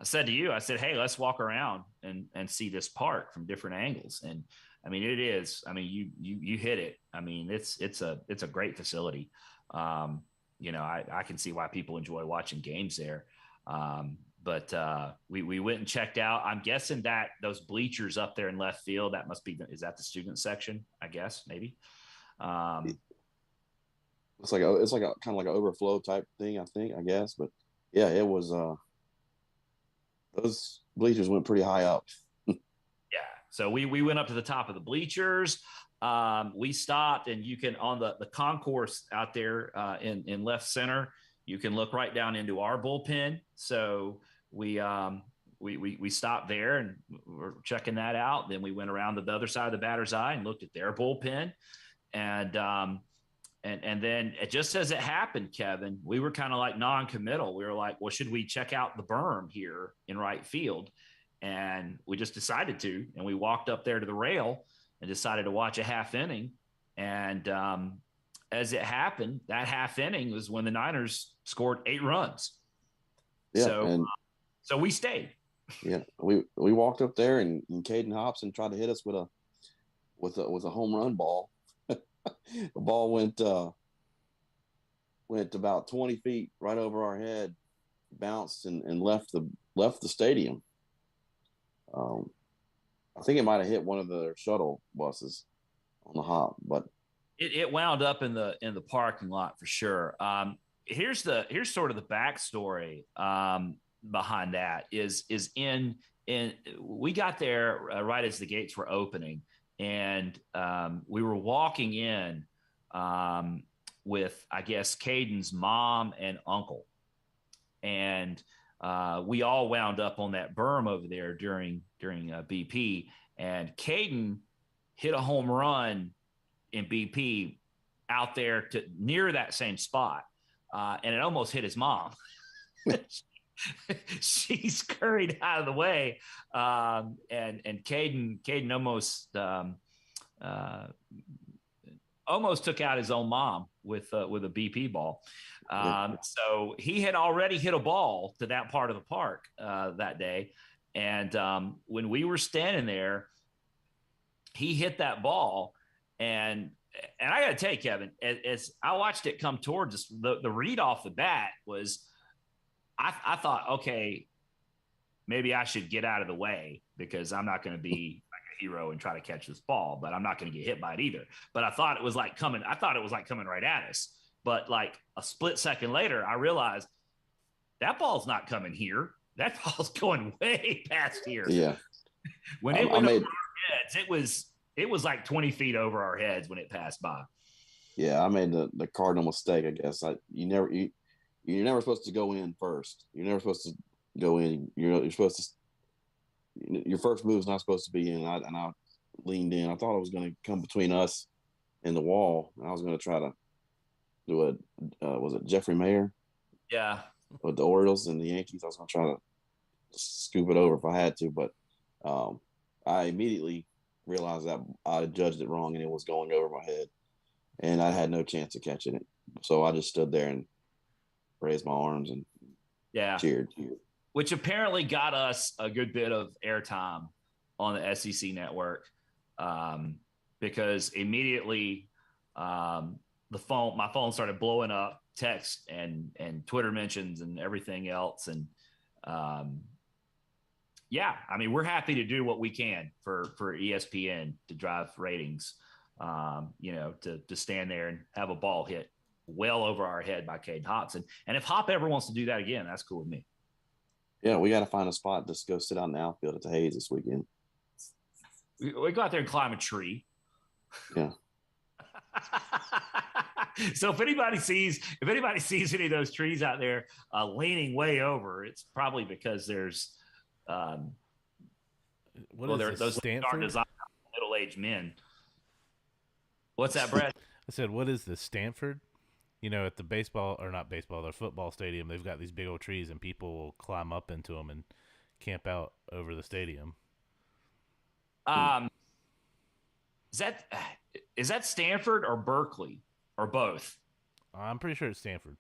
said to you, hey, let's walk around and see this park from different angles. And I mean, it is. I mean, you hit it. I mean, it's a great facility. I can see why people enjoy watching games there. But we went and checked out. I'm guessing that those bleachers up there in left field, is that the student section? I guess maybe. It's like a kind of like an overflow type thing, I guess. But yeah, it was. Those bleachers went pretty high up. Yeah. So we went up to the top of the bleachers. We stopped, and you can, on the concourse out there in left center, you can look right down into our bullpen. So we stopped there and we're checking that out. Then we went around to the other side of the batter's eye and looked at their bullpen. And then just as it happened, Kevin, we were kind of like non-committal. We were like, well, should we check out the berm here in right field? And we just decided to, and we walked up there to the rail and decided to watch a half inning. And as it happened, that half inning was when the Niners scored 8 runs. Yeah, so we stayed. Yeah, we walked up there, and Caden Hobson tried to hit us with a home run ball. The ball went about 20 feet right over our head, bounced and left the stadium. I think it might have hit one of the shuttle buses on the hop, but it wound up in the parking lot for sure. Here's sort of the backstory behind that is in we got there right as the gates were opening, and we were walking in with, I guess, Caden's mom and uncle, and we all wound up on that berm over there during BP, and Caden hit a home run in BP out there to near that same spot, and it almost hit his mom. She scurried out of the way, and Caden almost took out his own mom with a BP ball. So he had already hit a ball to that part of the park that day, and when we were standing there, he hit that ball, and I got to tell you, Kevin, as I watched it come towards us, the read off the bat was, I thought, okay, maybe I should get out of the way because I'm not going to be like a hero and try to catch this ball, but I'm not going to get hit by it either. But I thought it was like coming right at us. But like a split second later, I realized that ball's not coming here. That ball's going way past here. Yeah. When it went over our heads, it was like 20 feet over our heads when it passed by. Yeah, I made the cardinal mistake, I guess. You're never supposed to go in first. You're never supposed to go in. You're supposed to. Your first move is not supposed to be in. And I leaned in. I thought it was going to come between us and the wall. And I was going to try to do was it Jeffrey Mayer? Yeah. With the Orioles and the Yankees. I was going to try to scoop it over if I had to, but I immediately realized that I judged it wrong and it was going over my head, and I had no chance of catching it. So I just stood there and raised my arms and cheered. Which apparently got us a good bit of airtime on the SEC network, because immediately my phone started blowing up, text and Twitter mentions and everything else. And I mean, we're happy to do what we can for ESPN to drive ratings, to stand there and have a ball hit well over our head by Caden Hopson. And if Hop ever wants to do that again, that's cool with me. Yeah, we got to find a spot to go sit out in the outfield at the Hayes this weekend. We go out there and climb a tree. Yeah. So if anybody sees any of those trees out there leaning way over, it's probably because there's those Stanford? Designed middle-aged men. What's that, Brad? I said, what is this, Stanford? At the the football stadium, they've got these big old trees, and people will climb up into them and camp out over the stadium. Is that Stanford or Berkeley or both? I'm pretty sure it's Stanford.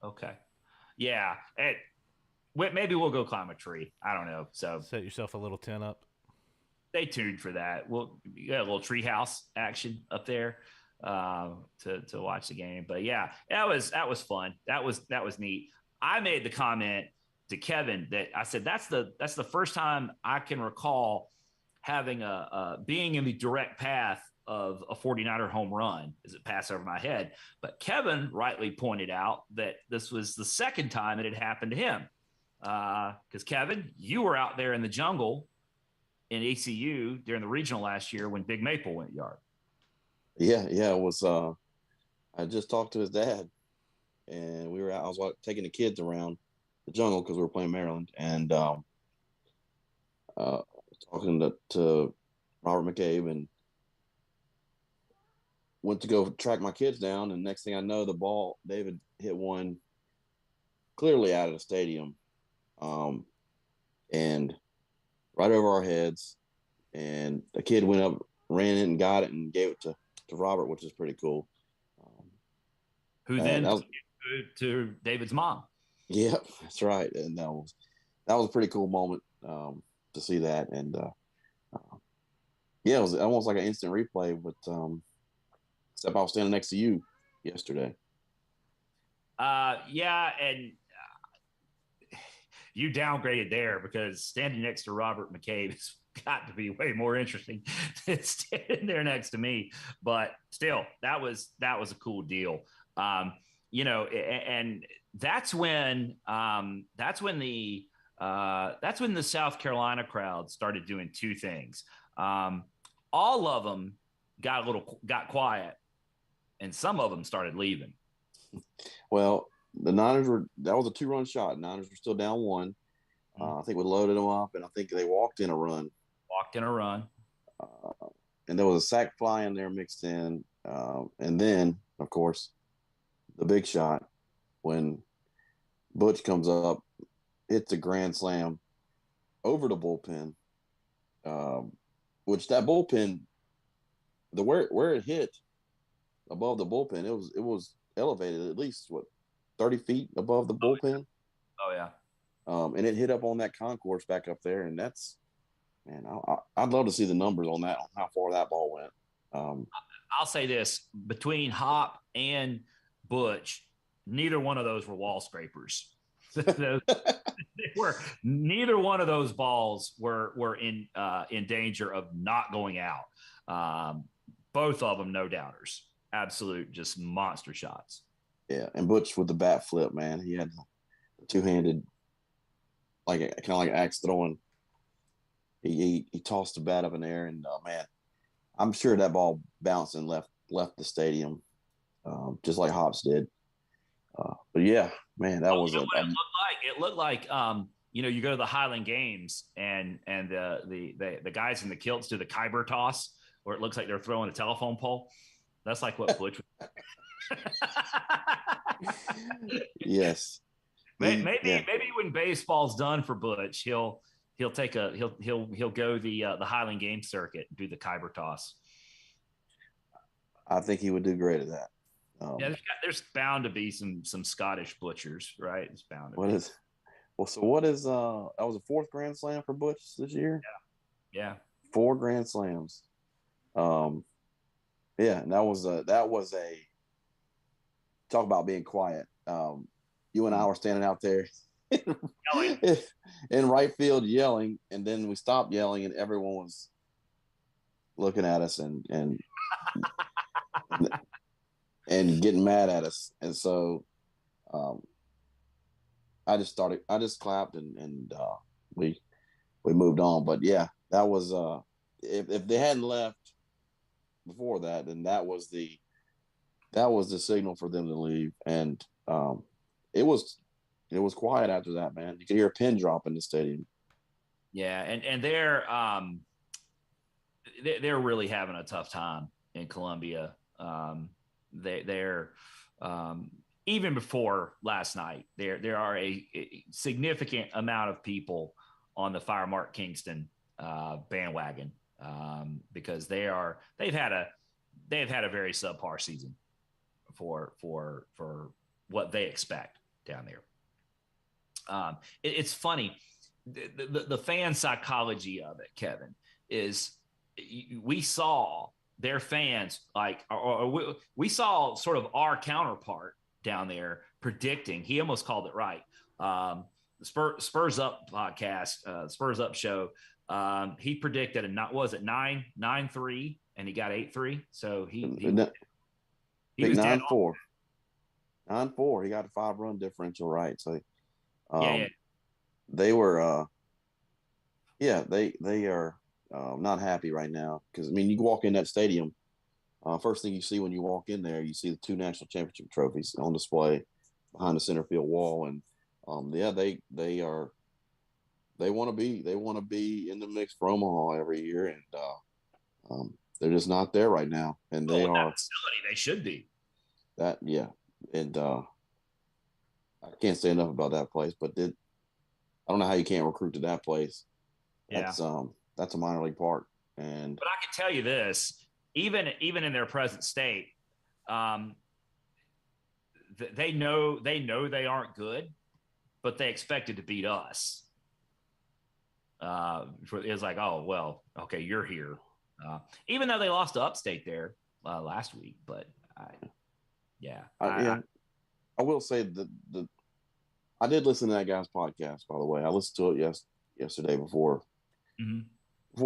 Okay. Yeah. Maybe we'll go climb a tree. I don't know. So set yourself a little tent up. Stay tuned for that. We'll get a little treehouse action up there to watch the game. But yeah, that was fun. That was neat. I made the comment to Kevin that I said that's the first time I can recall having being in the direct path of a 49er home run as it passed over my head. But Kevin rightly pointed out that this was the second time it had happened to him. Because Kevin, you were out there in the jungle in ECU during the regional last year when Big Maple went yard. Yeah. It was, I just talked to his dad, and we were out. I was taking the kids around the jungle because we were playing Maryland, and talking to Robert McCabe, and went to go track my kids down. And next thing I know, the ball, David hit one clearly out of the stadium, and right over our heads. And the kid went up, ran it, and got it, and gave it to Robert, which is pretty cool. Who then to David's mom. Yep, that's right. And that was a pretty cool moment to see that. And it was almost like an instant replay, but except I was standing next to you yesterday. And you downgraded there because standing next to Robert McCabe has got to be way more interesting than standing there next to me. But still, that was a cool deal. And that's when the South Carolina crowd started doing two things. all of them got quiet, and some of them started leaving. Well, the Niners that was a 2-run shot. Niners were still down 1. I think we loaded them up, and I think they walked in a run. And there was a sack fly in there mixed in. And then, of course, the big shot when Butch comes up, hits a grand slam over the bullpen, which that bullpen, where it hit above the bullpen, it was elevated at least 30 feet above the bullpen. Oh yeah. And it hit up on that concourse back up there, and that's, man, I'd love to see the numbers on that, on how far that ball went. I'll say this: between Hop and Butch, neither one of those were wall scrapers. Neither one of those balls were in danger of not going out. Both of them, no doubters, absolute, just monster shots. Yeah, and Butch with the bat flip, man, he had the two-handed, like kind of like axe throwing. He tossed the bat up in there, and man, I'm sure that ball bounced and left the stadium, just like Hops did. But yeah, man, that was what it looked like. It looked like you go to the Highland Games and the guys in the kilts do the Kyber toss, where it looks like they're throwing a telephone pole. That's like what Butch was. Yes. Maybe when baseball's done for Butch, he'll go the Highland Games circuit and do the Kyber toss. I think he would do great at that. There's bound to be some Scottish butchers, right? It's bound to be. What is that was a 4th Grand Slam for Butch this year? Yeah. 4 Grand Slams. Yeah, and that was a talk about being quiet. You and I were standing out there in right field yelling, and then we stopped yelling, and everyone was looking at us and getting mad at us. And so I just clapped and we moved on. But yeah, that was if they hadn't left before that, then that was the signal for them to leave. And it was quiet after that, man. You could hear a pin drop in the stadium. Yeah, and they're really having a tough time in Columbia. They're even before last night, there are a significant amount of people on the Fire Mark Kingston bandwagon because they've had a very subpar season for what they expect down there. It's funny, the fan psychology of it, Kevin, is we saw their fans we saw sort of our counterpart down there predicting. He almost called it right. The Spurs Up podcast, Spurs Up show. He predicted 9-3, and he got 8-3. So he was 9-4. 9-4. He got a 5-run differential, right? So they were they are not happy right now because, I mean, you walk in that stadium, first thing you see when you walk in there, you see the 2 national championship trophies on display behind the center field wall, and they want to be in the mix for Omaha every year, and they're just not there right now, and they are. Facility, they should be. And I can't say enough about that place, but I don't know how you can't recruit to that place. That's a minor league park, but I can tell you this: even in their present state, they know they aren't good, but they expected to beat us. It's like, oh well, okay, you're here. Even though they lost to Upstate there last week, but I will say that I did listen to that guy's podcast. By the way, I listened to it yesterday before the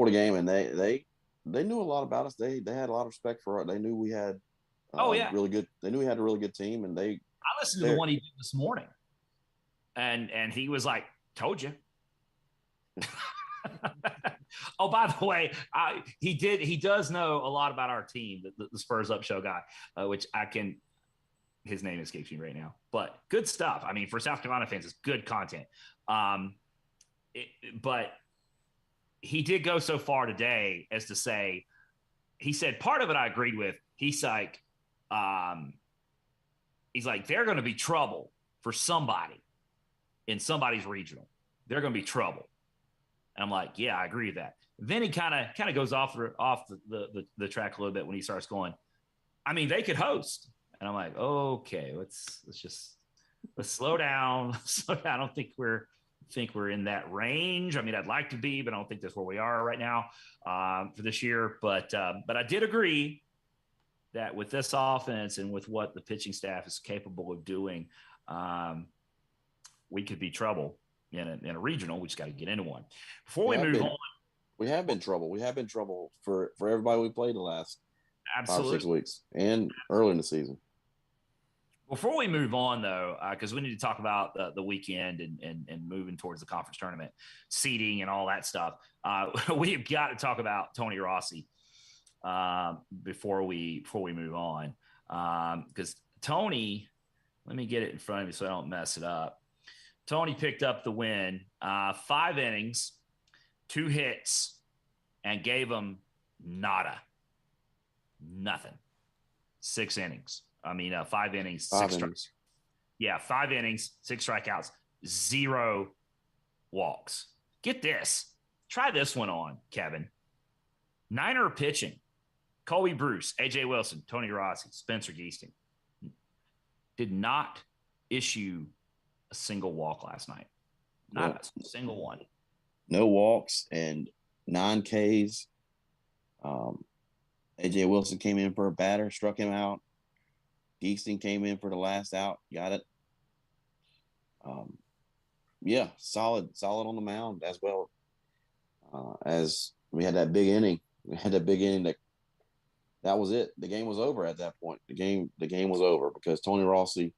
game, and they knew a lot about us. They had a lot of respect for us. They knew we had really good. They knew we had a really good team, and I listened to the one he did this morning, and he was like, "Told you." Oh, by the way, he does know a lot about our team, the Spurs Up Show guy, which his name escapes me right now, but good stuff. I mean, for South Carolina fans, it's good content. But he did go so far today as to say, he said part of it I agreed with. He's like, they're going to be trouble for somebody in somebody's regional. They're going to be trouble. And I'm like, yeah, I agree with that. Then he kind of goes off the track a little bit when he starts going, I mean, they could host. And I'm like, okay, let's slow down. I don't think we're in that range. I mean, I'd like to be, but I don't think that's where we are right now for this year. But I did agree that with this offense and with what the pitching staff is capable of doing, we could be trouble in a regional. We just got to get into one. Before we move on, we have been trouble. We have been trouble for everybody we played the last 5 or 6 weeks and early in the season. Before we move on, though, because we need to talk about the weekend and moving towards the conference tournament, seeding and all that stuff, we've got to talk about Tony Rossi before we move on. Because Tony, let me get it in front of me so I don't mess it up. Tony picked up the win, 5 innings, 2 hits, and gave them nothing. 6 innings. 5 innings, 6 strikes. Yeah, 5 innings, 6 strikeouts, 0 walks. Get this. Try this one on, Kevin. Niner pitching. Colby Bruce, A.J. Wilson, Tony Rossi, Spencer Geesting. Did not issue a single walk last night. Not a single one. No walks and 9 Ks. A.J. Wilson came in for a batter, struck him out. Geesting came in for the last out, got it. Solid on the mound as well. As we had that big inning. That was it. The game was over at that point. The game was over because Tony Rossi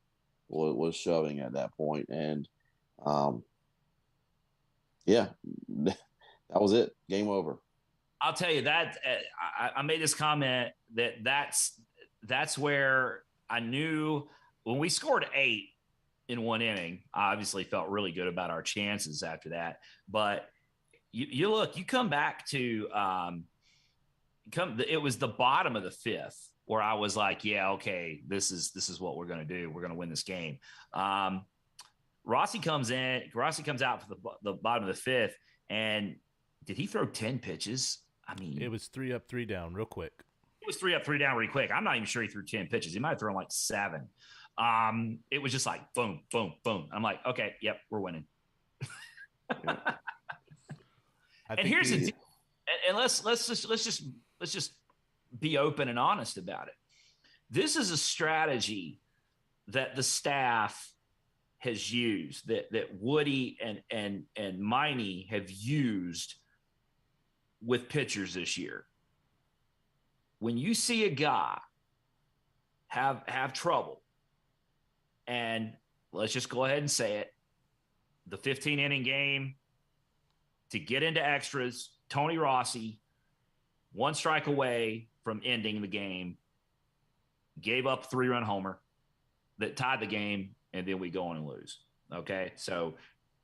was shoving at that point. And that was it. Game over. I'll tell you that I made this comment that's where I knew when we scored 8 in 1 inning, I obviously felt really good about our chances after that. But you come back to it was the bottom of the 5th where I was like, yeah, okay, this is what we're going to do. We're going to win this game. Rossi comes out for the bottom of the 5th. And did he throw 10 pitches? I mean, it was 3 up, 3 down real quick. It was 3 up, 3 down really quick. I'm not even sure he threw 10 pitches. He might have thrown like 7. It was just like boom, boom, boom. I'm like, okay, yep, we're winning. And here's the deal. And let's just be open and honest about it. This is a strategy that the staff has used, that Woody and Miney have used with pitchers this year. When you see a guy have trouble, and let's just go ahead and say it, the 15-inning game to get into extras, Tony Rossi, 1 strike away from ending the game, gave up a 3-run homer that tied the game, and then we go on and lose. Okay, so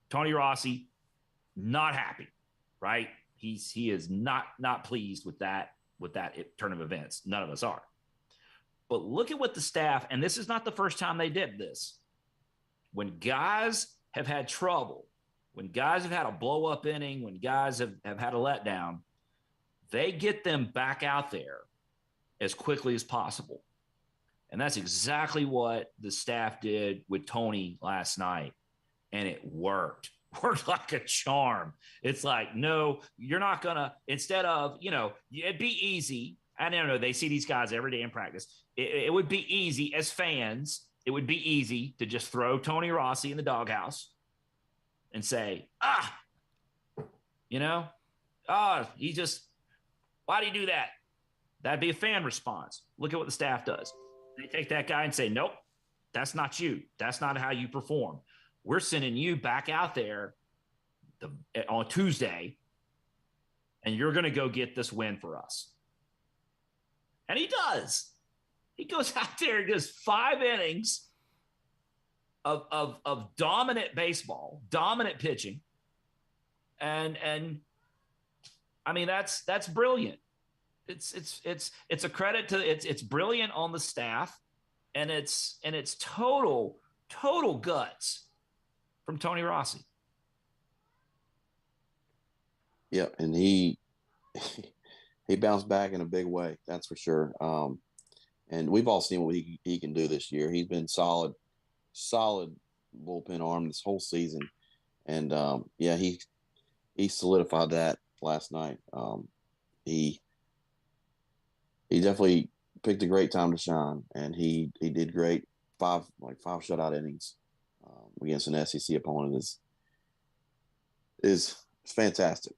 Tony Rossi, not happy, right? He is not pleased with that turn of events. None of us are. But look at what the staff, and this is not the first time they did this. When guys have had trouble, when guys have had a blow-up inning, when guys have had a letdown, they get them back out there as quickly as possible. And that's exactly what the staff did with Tony last night. And it worked like a charm. It's like, no, you're not going to, instead of, it'd be easy. I don't know. They see these guys every day in practice. It would be easy as fans. It would be easy to just throw Tony Rossi in the doghouse and say, why do you do that? That'd be a fan response. Look at what the staff does. They take that guy and say, nope, that's not you. That's not how you perform. We're sending you back out there on Tuesday and you're going to go get this win for us. And he does. He goes out there and goes 5 innings of dominant baseball, dominant pitching. And I mean, that's brilliant. It's a credit to it's brilliant on the staff, and it's total guts from Tony Rossi. Yeah, and he bounced back in a big way, that's for sure. And we've all seen what he can do this year. He's been solid bullpen arm this whole season, and yeah, he solidified that last night. He definitely picked a great time to shine, and he did great. 5 shutout innings against an SEC opponent is fantastic.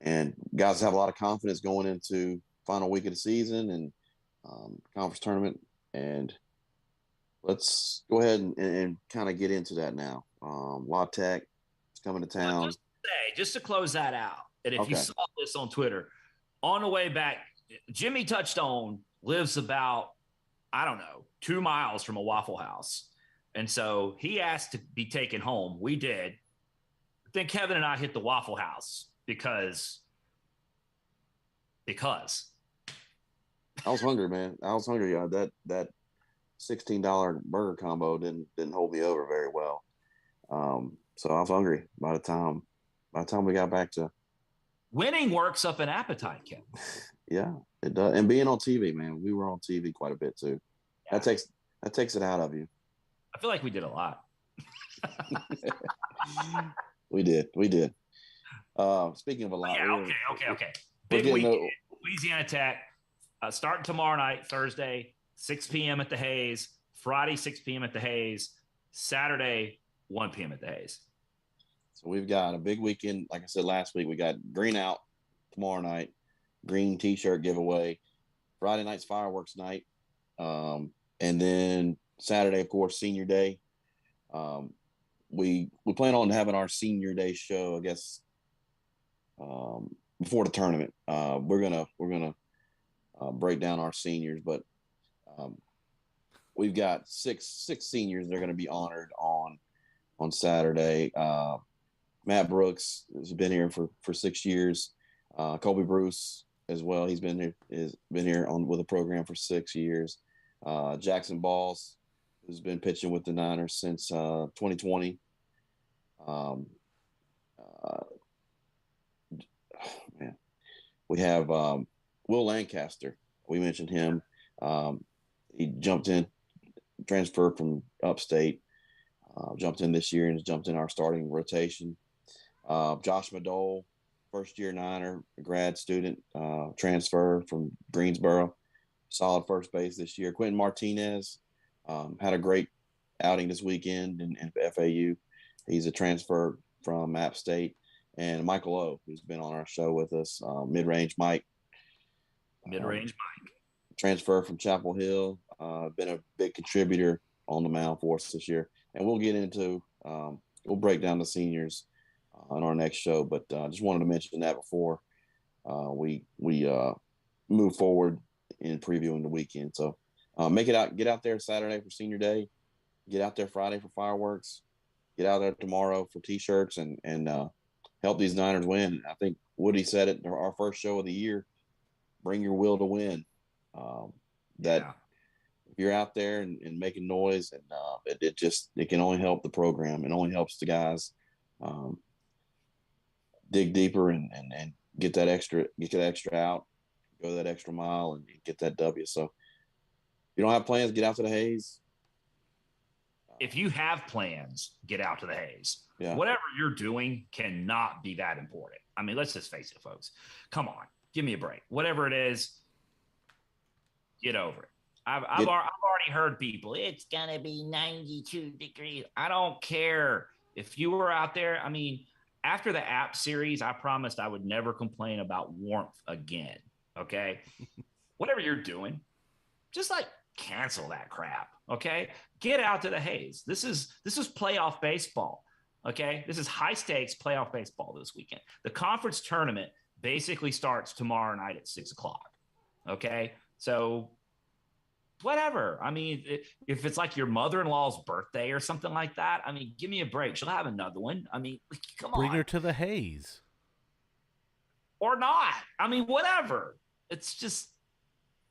And guys have a lot of confidence going into final week of the season and conference tournament. And let's go ahead and kind of get into that now. La Tech is coming to town. Well, just to close that out, and if you saw this on Twitter, on the way back, Jimmy Touchstone lives about, 2 miles from a Waffle House. And so he asked to be taken home. We did. Then Kevin and I hit the Waffle House because I was hungry, man. I was hungry. That $16 burger combo didn't hold me over very well. So I was hungry by the time we got back to. Winning works up an appetite, Kevin. Yeah, it does. And being on TV, man, we were on TV quite a bit too. Yeah. That takes it out of you. I feel like we did a lot. We did. Speaking of a lot. Yeah, okay. Big weekend, Louisiana Tech. Starting tomorrow night, Thursday, 6 p.m. at the Hayes. Friday, 6 p.m. at the Hayes. Saturday, 1 p.m. at the Hayes. So we've got a big weekend. Like I said last week, we got Green Out tomorrow night, green T-shirt giveaway. Friday night's fireworks night. And then Saturday, of course, senior day. We plan on having our senior day show, I guess, before the tournament. We're gonna break down our seniors, but we've got six seniors that are going to be honored on Saturday. Matt Brooks has been here for 6 years. Colby Bruce as well. He's been here with the program for 6 years. Jackson Balls, who's been pitching with the Niners since 2020. Man, we have Will Lancaster. We mentioned him. He jumped in, transferred from upstate, jumped in this year and has jumped in our starting rotation. Josh Madole, first-year Niner, a grad student, transfer from Greensboro, solid first base this year. Quentin Martinez had a great outing this weekend in FAU. He's a transfer from App State. And Michael O, who's been on our show with us, Mid-Range Mike. Transfer from Chapel Hill, been a big contributor on the mound for us this year. And we'll get into we'll break down the seniors on our next show, but just wanted to mention that before we move forward in previewing the weekend. So get out there Saturday for senior day, get out there Friday for fireworks, get out there tomorrow for T-shirts, and help these Niners win. I think Woody said it in our first show of the year, bring your will to win. If you're out there and making noise, and it can only help the program. It only helps the guys dig deeper and get that extra out, go that extra mile and get that W. So if you don't have plans, get out to the Hayes. If you have plans, get out to the Hayes. Yeah. Whatever you're doing cannot be that important. I mean, let's just face it, folks. Come on, give me a break. Whatever it is, get over it. I've already heard people, it's going to be 92 degrees. I don't care. If you were out there, I mean, after the app series, I promised I would never complain about warmth again. Okay. Whatever you're doing, just cancel that crap. Okay. Get out to the Hayes. This is playoff baseball. Okay. This is high stakes playoff baseball this weekend. The conference tournament basically starts tomorrow night at 6:00. Okay. So whatever. I mean, if it's like your mother-in-law's birthday or something like that, I mean, give me a break. She'll have another one. I mean, come Bring on. her to the Haze. Or not. I mean, whatever. It's just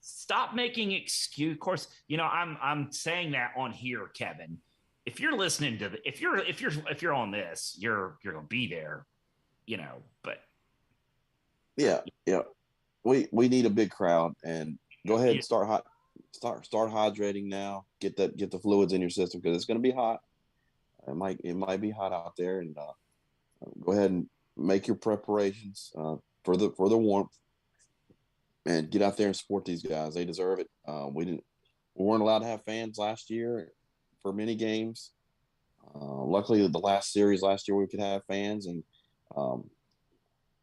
stop making excuse. Of course, I'm saying that on here, Kevin. If you're listening to if you're on this, you're gonna be there, but Yeah, yeah. We need a big crowd, and go ahead and start hydrating now. Get the fluids in your system because it's going to be hot. It might be hot out there, and go ahead and make your preparations for the warmth, and get out there and support these guys. They deserve it. We weren't allowed to have fans last year for many games. Luckily, the last series last year we could have fans, and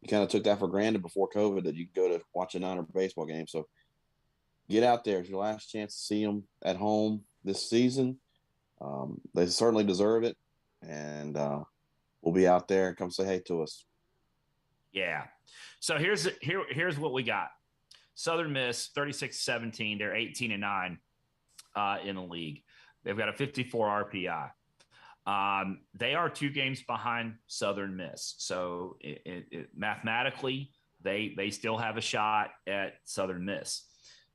you kind of took that for granted before COVID that you could go to watch a Niner baseball game. So get out there. It's your last chance to see them at home this season. They certainly deserve it. And we'll be out there and come say hey to us. Yeah. So here's what we got. Southern Miss 36-17. They're 18-9 in the league. They've got a 54 RPI. They are 2 games behind Southern Miss. So mathematically, they still have a shot at Southern Miss.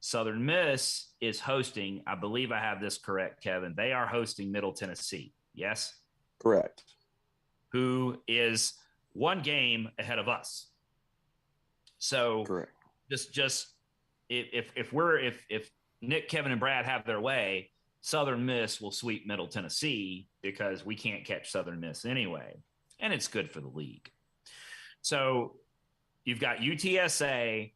Southern Miss is hosting, I believe I have this correct, Kevin. They are hosting Middle Tennessee. Yes? Correct. Who is 1 game ahead of us. So correct. Just if Nick, Kevin, and Brad have their way, Southern Miss will sweep Middle Tennessee because we can't catch Southern Miss anyway. And it's good for the league. So you've got UTSA.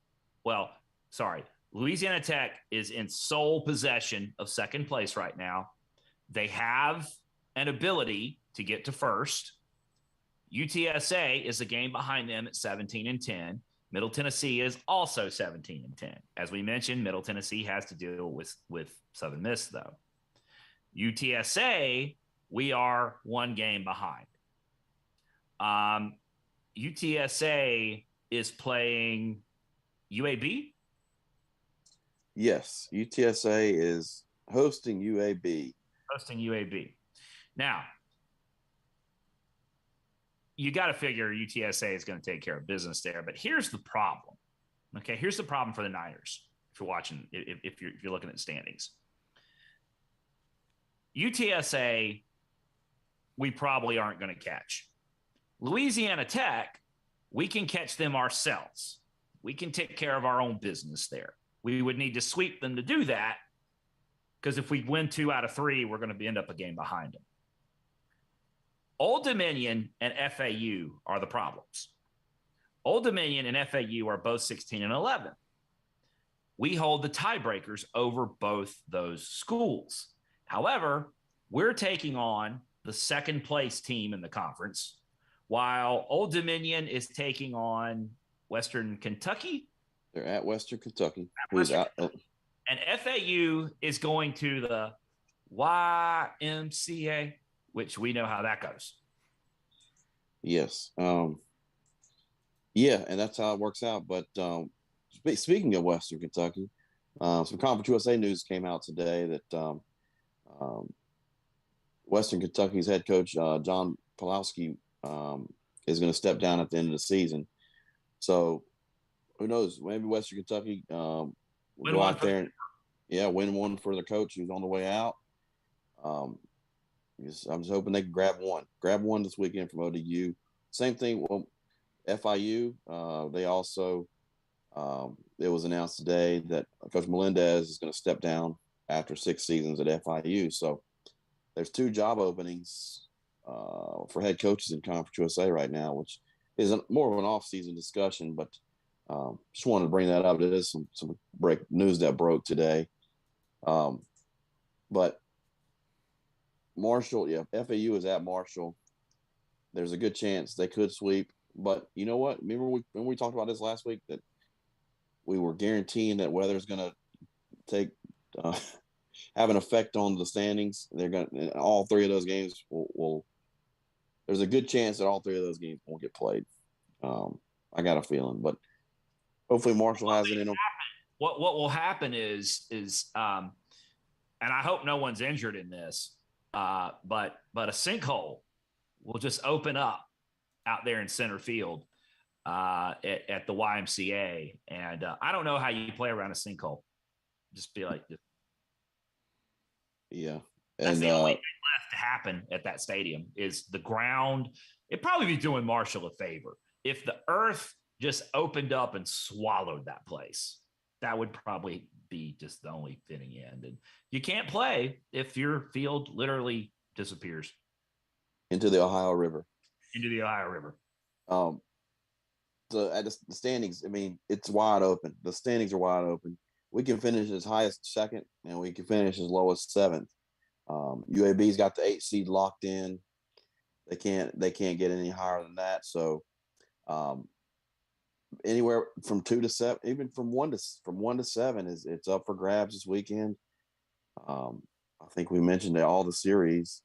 Louisiana Tech is in sole possession of second place right now. They have an ability to get to first. UTSA is a game behind them at 17-10. Middle Tennessee is also 17-10. As we mentioned, Middle Tennessee has to deal with Southern Miss, though. UTSA, we are 1 game behind. UTSA is playing UAB? Yes, UTSA is hosting UAB. Now, you got to figure UTSA is going to take care of business there. But here's the problem. Okay, here's the problem for the Niners. If you're watching, if you're looking at standings, UTSA, we probably aren't going to catch. Louisiana Tech, we can catch them ourselves. We can take care of our own business there. We would need to sweep them to do that because if we win 2 out of 3, we're going to end up a game behind them. Old Dominion and FAU are the problems. Old Dominion and FAU are both 16-11. We hold the tiebreakers over both those schools. However, we're taking on the second place team in the conference, while Old Dominion is taking on Western Kentucky. They're at Western Kentucky. And FAU is going to the YMCA, which we know how that goes. Yes. Yeah, and that's how it works out. But speaking of Western Kentucky, some Conference USA news came out today that Western Kentucky's head coach, John Pawlowski, is going to step down at the end of the season. So who knows? Maybe Western Kentucky will go out there and win one for the coach who's on the way out. I'm just hoping they can grab one this weekend from ODU. Same thing. Well, FIU, they also, it was announced today that Coach Melendez is going to step down after 6 seasons at FIU. So there's 2 job openings for head coaches in Conference USA right now, which is more of an off-season discussion, but just wanted to bring that up. It is some news that broke today. But Marshall, FAU is at Marshall. There's a good chance they could sweep. But you know what? Remember when we talked about this last week that we were guaranteeing that weather's going to have an effect on the standings. They're going to all 3 of those games will there's a good chance that all three of those games won't get played. I got a feeling, but hopefully Marshall has it in him. What will happen is and I hope no one's injured in this, but a sinkhole will just open up out there in center field at the YMCA, and I don't know how you play around a sinkhole. Just be like, yeah. That's the only thing left to happen at that stadium is the ground. It'd probably be doing Marshall a favor if the earth just opened up and swallowed that place. That would probably be just the only fitting end. And you can't play if your field literally disappears into the Ohio River. So at the standings, I mean, it's wide open. The standings are wide open. We can finish as high as second, and we can finish as low as seventh. UAB's got the 8 seed locked in. They can't get any higher than that. So anywhere from 2 to 7, even from 1 to 7 it's up for grabs this weekend. I think we mentioned all the series.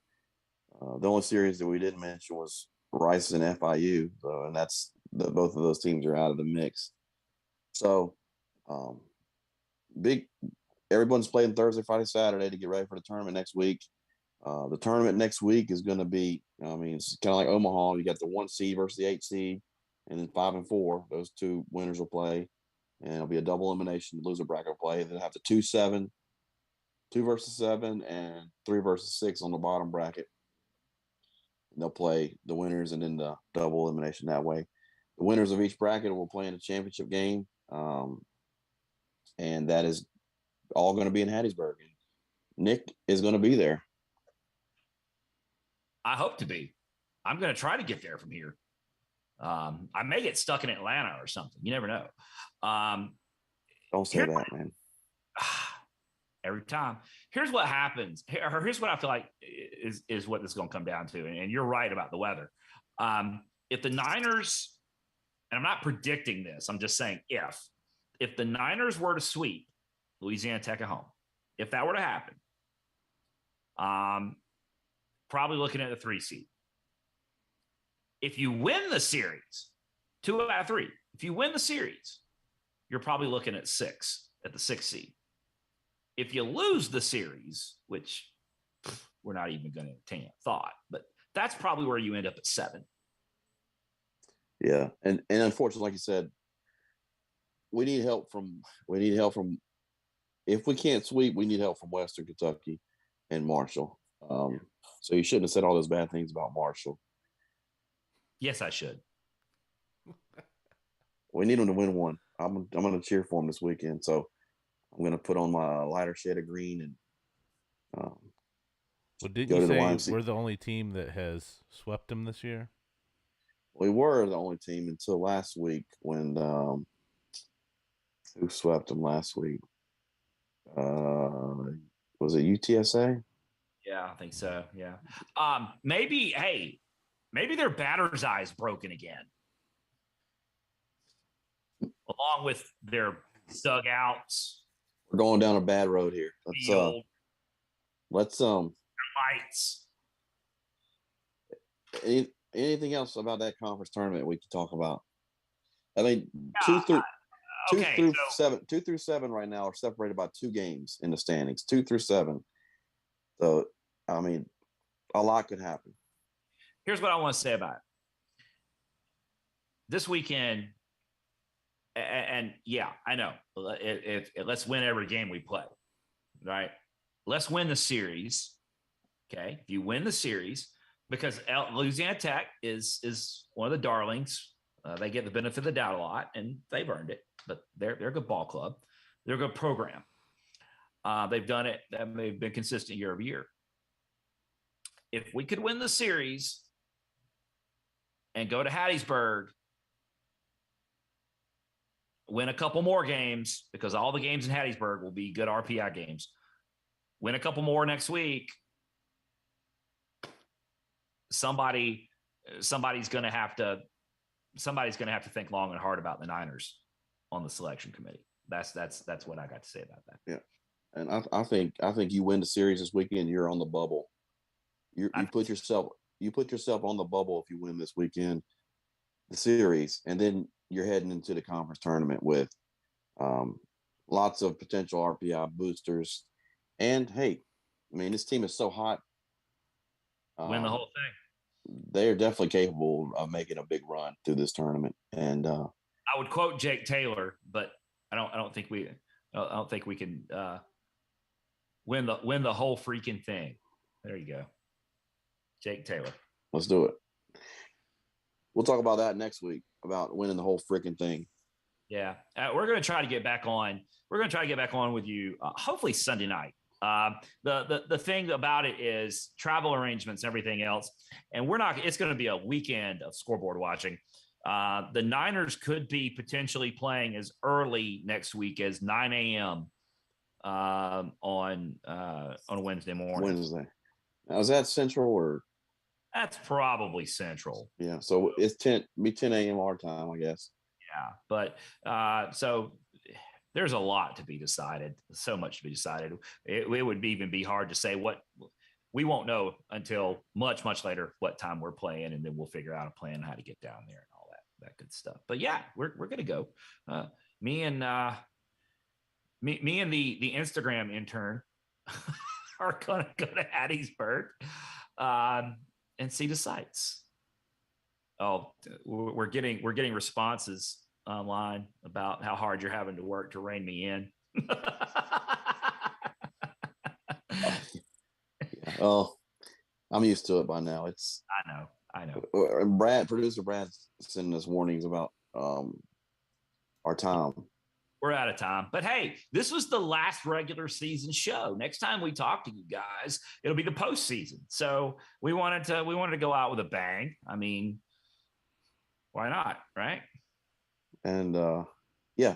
The only series that we didn't mention was Rice and FIU, and that's both of those teams are out of the mix. So everyone's playing Thursday, Friday, Saturday to get ready for the tournament next week. The tournament next week is going to be, it's kind of like Omaha. You got the 1 seed versus the 8 seed, and then 5 and 4. Those two winners will play, and it'll be a double elimination. The loser bracket will play. They'll have the 2-7, 2 versus 7, and 3 versus 6 on the bottom bracket. And they'll play the winners and then the double elimination that way. The winners of each bracket will play in a championship game, and that is all going to be in Hattiesburg. Nick is going to be there. I hope to be. I'm going to try to get there from here. I may get stuck in Atlanta or something. You never know. Don't say that, man. Every time. Here's what happens. Here's what I feel like is what this is going to come down to. And you're right about the weather. If the Niners, and I'm not predicting this, I'm just saying if the Niners were to sweep Louisiana Tech at home, if that were to happen, probably looking at the 3 seed. If you win the series, 2 out of 3, if you win the series, you're probably looking at 6 at the 6 seed. If you lose the series, which we're not even going to entertain a thought, but that's probably where you end up at 7. Yeah, and unfortunately, like you said, we need help from. If we can't sweep, we need help from Western Kentucky and Marshall. So you shouldn't have said all those bad things about Marshall. Yes, I should. We need them to win one. I'm going to cheer for them this weekend. So I'm going to put on my lighter shade of green and well, didn't you say we're the only team that has swept them this year? We were the only team until last week when who swept them last week? Was it UTSA? Yeah, I think so. Yeah. Maybe their batter's eye's broken again. Along with their dugouts. We're going down a bad road here. Let's lights. Anything else about that conference tournament we can talk about? I mean, 2 through 7 right now are separated by 2 games in the standings, 2 through 7. So, I mean, a lot could happen. Here's what I want to say about it. This weekend, and yeah, I know. If let's win every game we play, right? Let's win the series. Okay, if you win the series, because Louisiana Tech is one of the darlings. They get the benefit of the doubt a lot, and they've earned it. But they're a good ball club. They're a good program. They've done it. They've been consistent year over year. If we could win the series and go to Hattiesburg, win a couple more games, because all the games in Hattiesburg will be good RPI games. Win a couple more next week. Somebody's going to have to think long and hard about the Niners on the selection committee. That's what I got to say about that. Yeah, and I think you win the series this weekend, you're on the bubble. You put yourself you put yourself on the bubble if you win this weekend, the series, and then you're heading into the conference tournament with lots of potential RPI boosters. And hey, I mean, this team is so hot. Win the whole thing. They're definitely capable of making a big run through this tournament. And I would quote Jake Taylor, but I don't think we can win the whole freaking thing. There you go. Jake Taylor. Let's do it. We'll talk about that next week, about winning the whole freaking thing. Yeah. We're going to try to get back on. We're going to try to get back on with you, hopefully Sunday night. The thing about it is travel arrangements and everything else. And it's going to be a weekend of scoreboard watching. The Niners could be potentially playing as early next week as 9 a.m. On a Wednesday morning. Wednesday. Now, is that Central or? That's probably Central. Yeah. So it's 10 a.m. our time, I guess. Yeah. But so there's a lot to be decided. So much to be decided. It would even be hard to say what we won't know until much, much later what time we're playing. And then we'll figure out a plan how to get down there and all that good stuff. But yeah, we're going to go. Me and the Instagram intern are going to go to Hattiesburg and see the sights. Oh, we're getting responses online about how hard you're having to work to rein me in. Oh, I'm used to it by now. I know. Producer Brad's sending us warnings about our time. We're out of time. But hey, this was the last regular season show. Next time we talk to you guys, it'll be the postseason. So we wanted to go out with a bang. I mean, why not, right? And yeah.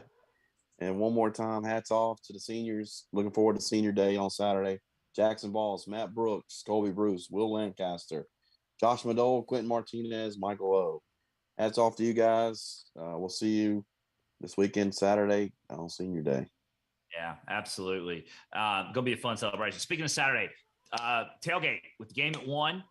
And one more time, hats off to the seniors. Looking forward to senior day on Saturday. Jackson Balls, Matt Brooks, Colby Bruce, Will Lancaster, Josh Madole, Quentin Martinez, Michael O. Hats off to you guys. We'll see you this weekend, Saturday, on senior day. Yeah, absolutely. Gonna be a fun celebration. Speaking of Saturday, tailgate with the game at 1.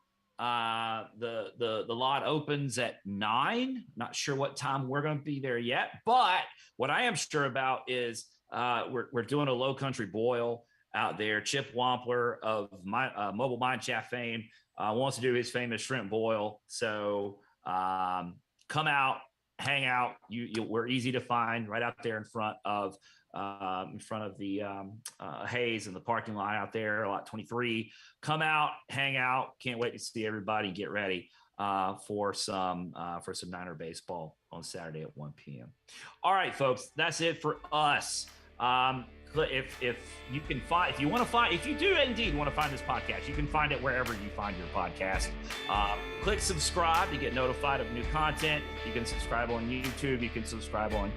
The lot opens at 9. Not sure what time we're going to be there yet, but what I am sure about is we're doing a Low Country boil out there. Chip Wampler of Mobile Mine Shaft fame wants to do his famous shrimp boil. So come out, hang out. We're easy to find right out there in front of the Hayes and the parking lot out there, lot 23. Come out, hang out. Can't wait to see everybody. Get ready for some Niner baseball on Saturday at 1 p.m. All right, folks, that's it for us. If you do indeed want to find this podcast, you can find it wherever you find your podcast. Click subscribe to get notified of new content. You can subscribe on YouTube. You can subscribe on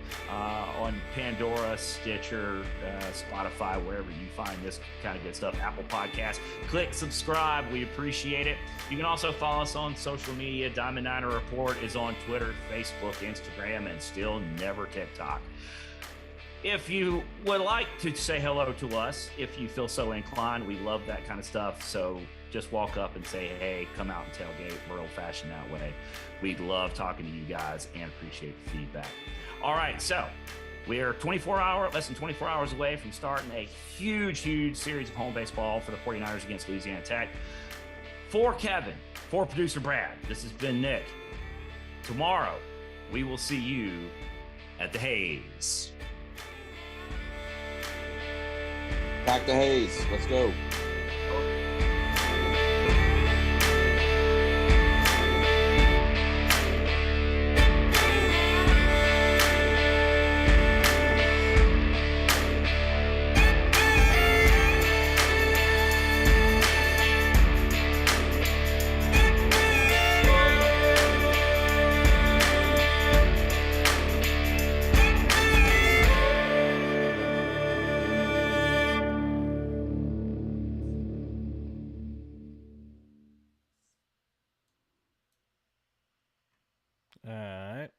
Pandora, Stitcher, Spotify, wherever you find this kind of good stuff. Apple Podcasts. Click subscribe. We appreciate it. You can also follow us on social media. Diamond Niner Report is on Twitter, Facebook, Instagram, and still never TikTok. If you would like to say hello to us, if you feel so inclined, we love that kind of stuff. So just walk up and say, hey, come out and tailgate. We're old-fashioned that way. We'd love talking to you guys and appreciate the feedback. All right, so we are less than 24 hours away from starting a huge, huge series of home baseball for the 49ers against Louisiana Tech. For Kevin, for producer Brad, this has been Nick. Tomorrow, we will see you at the Hayes. Back to Hayes. Let's go. All right.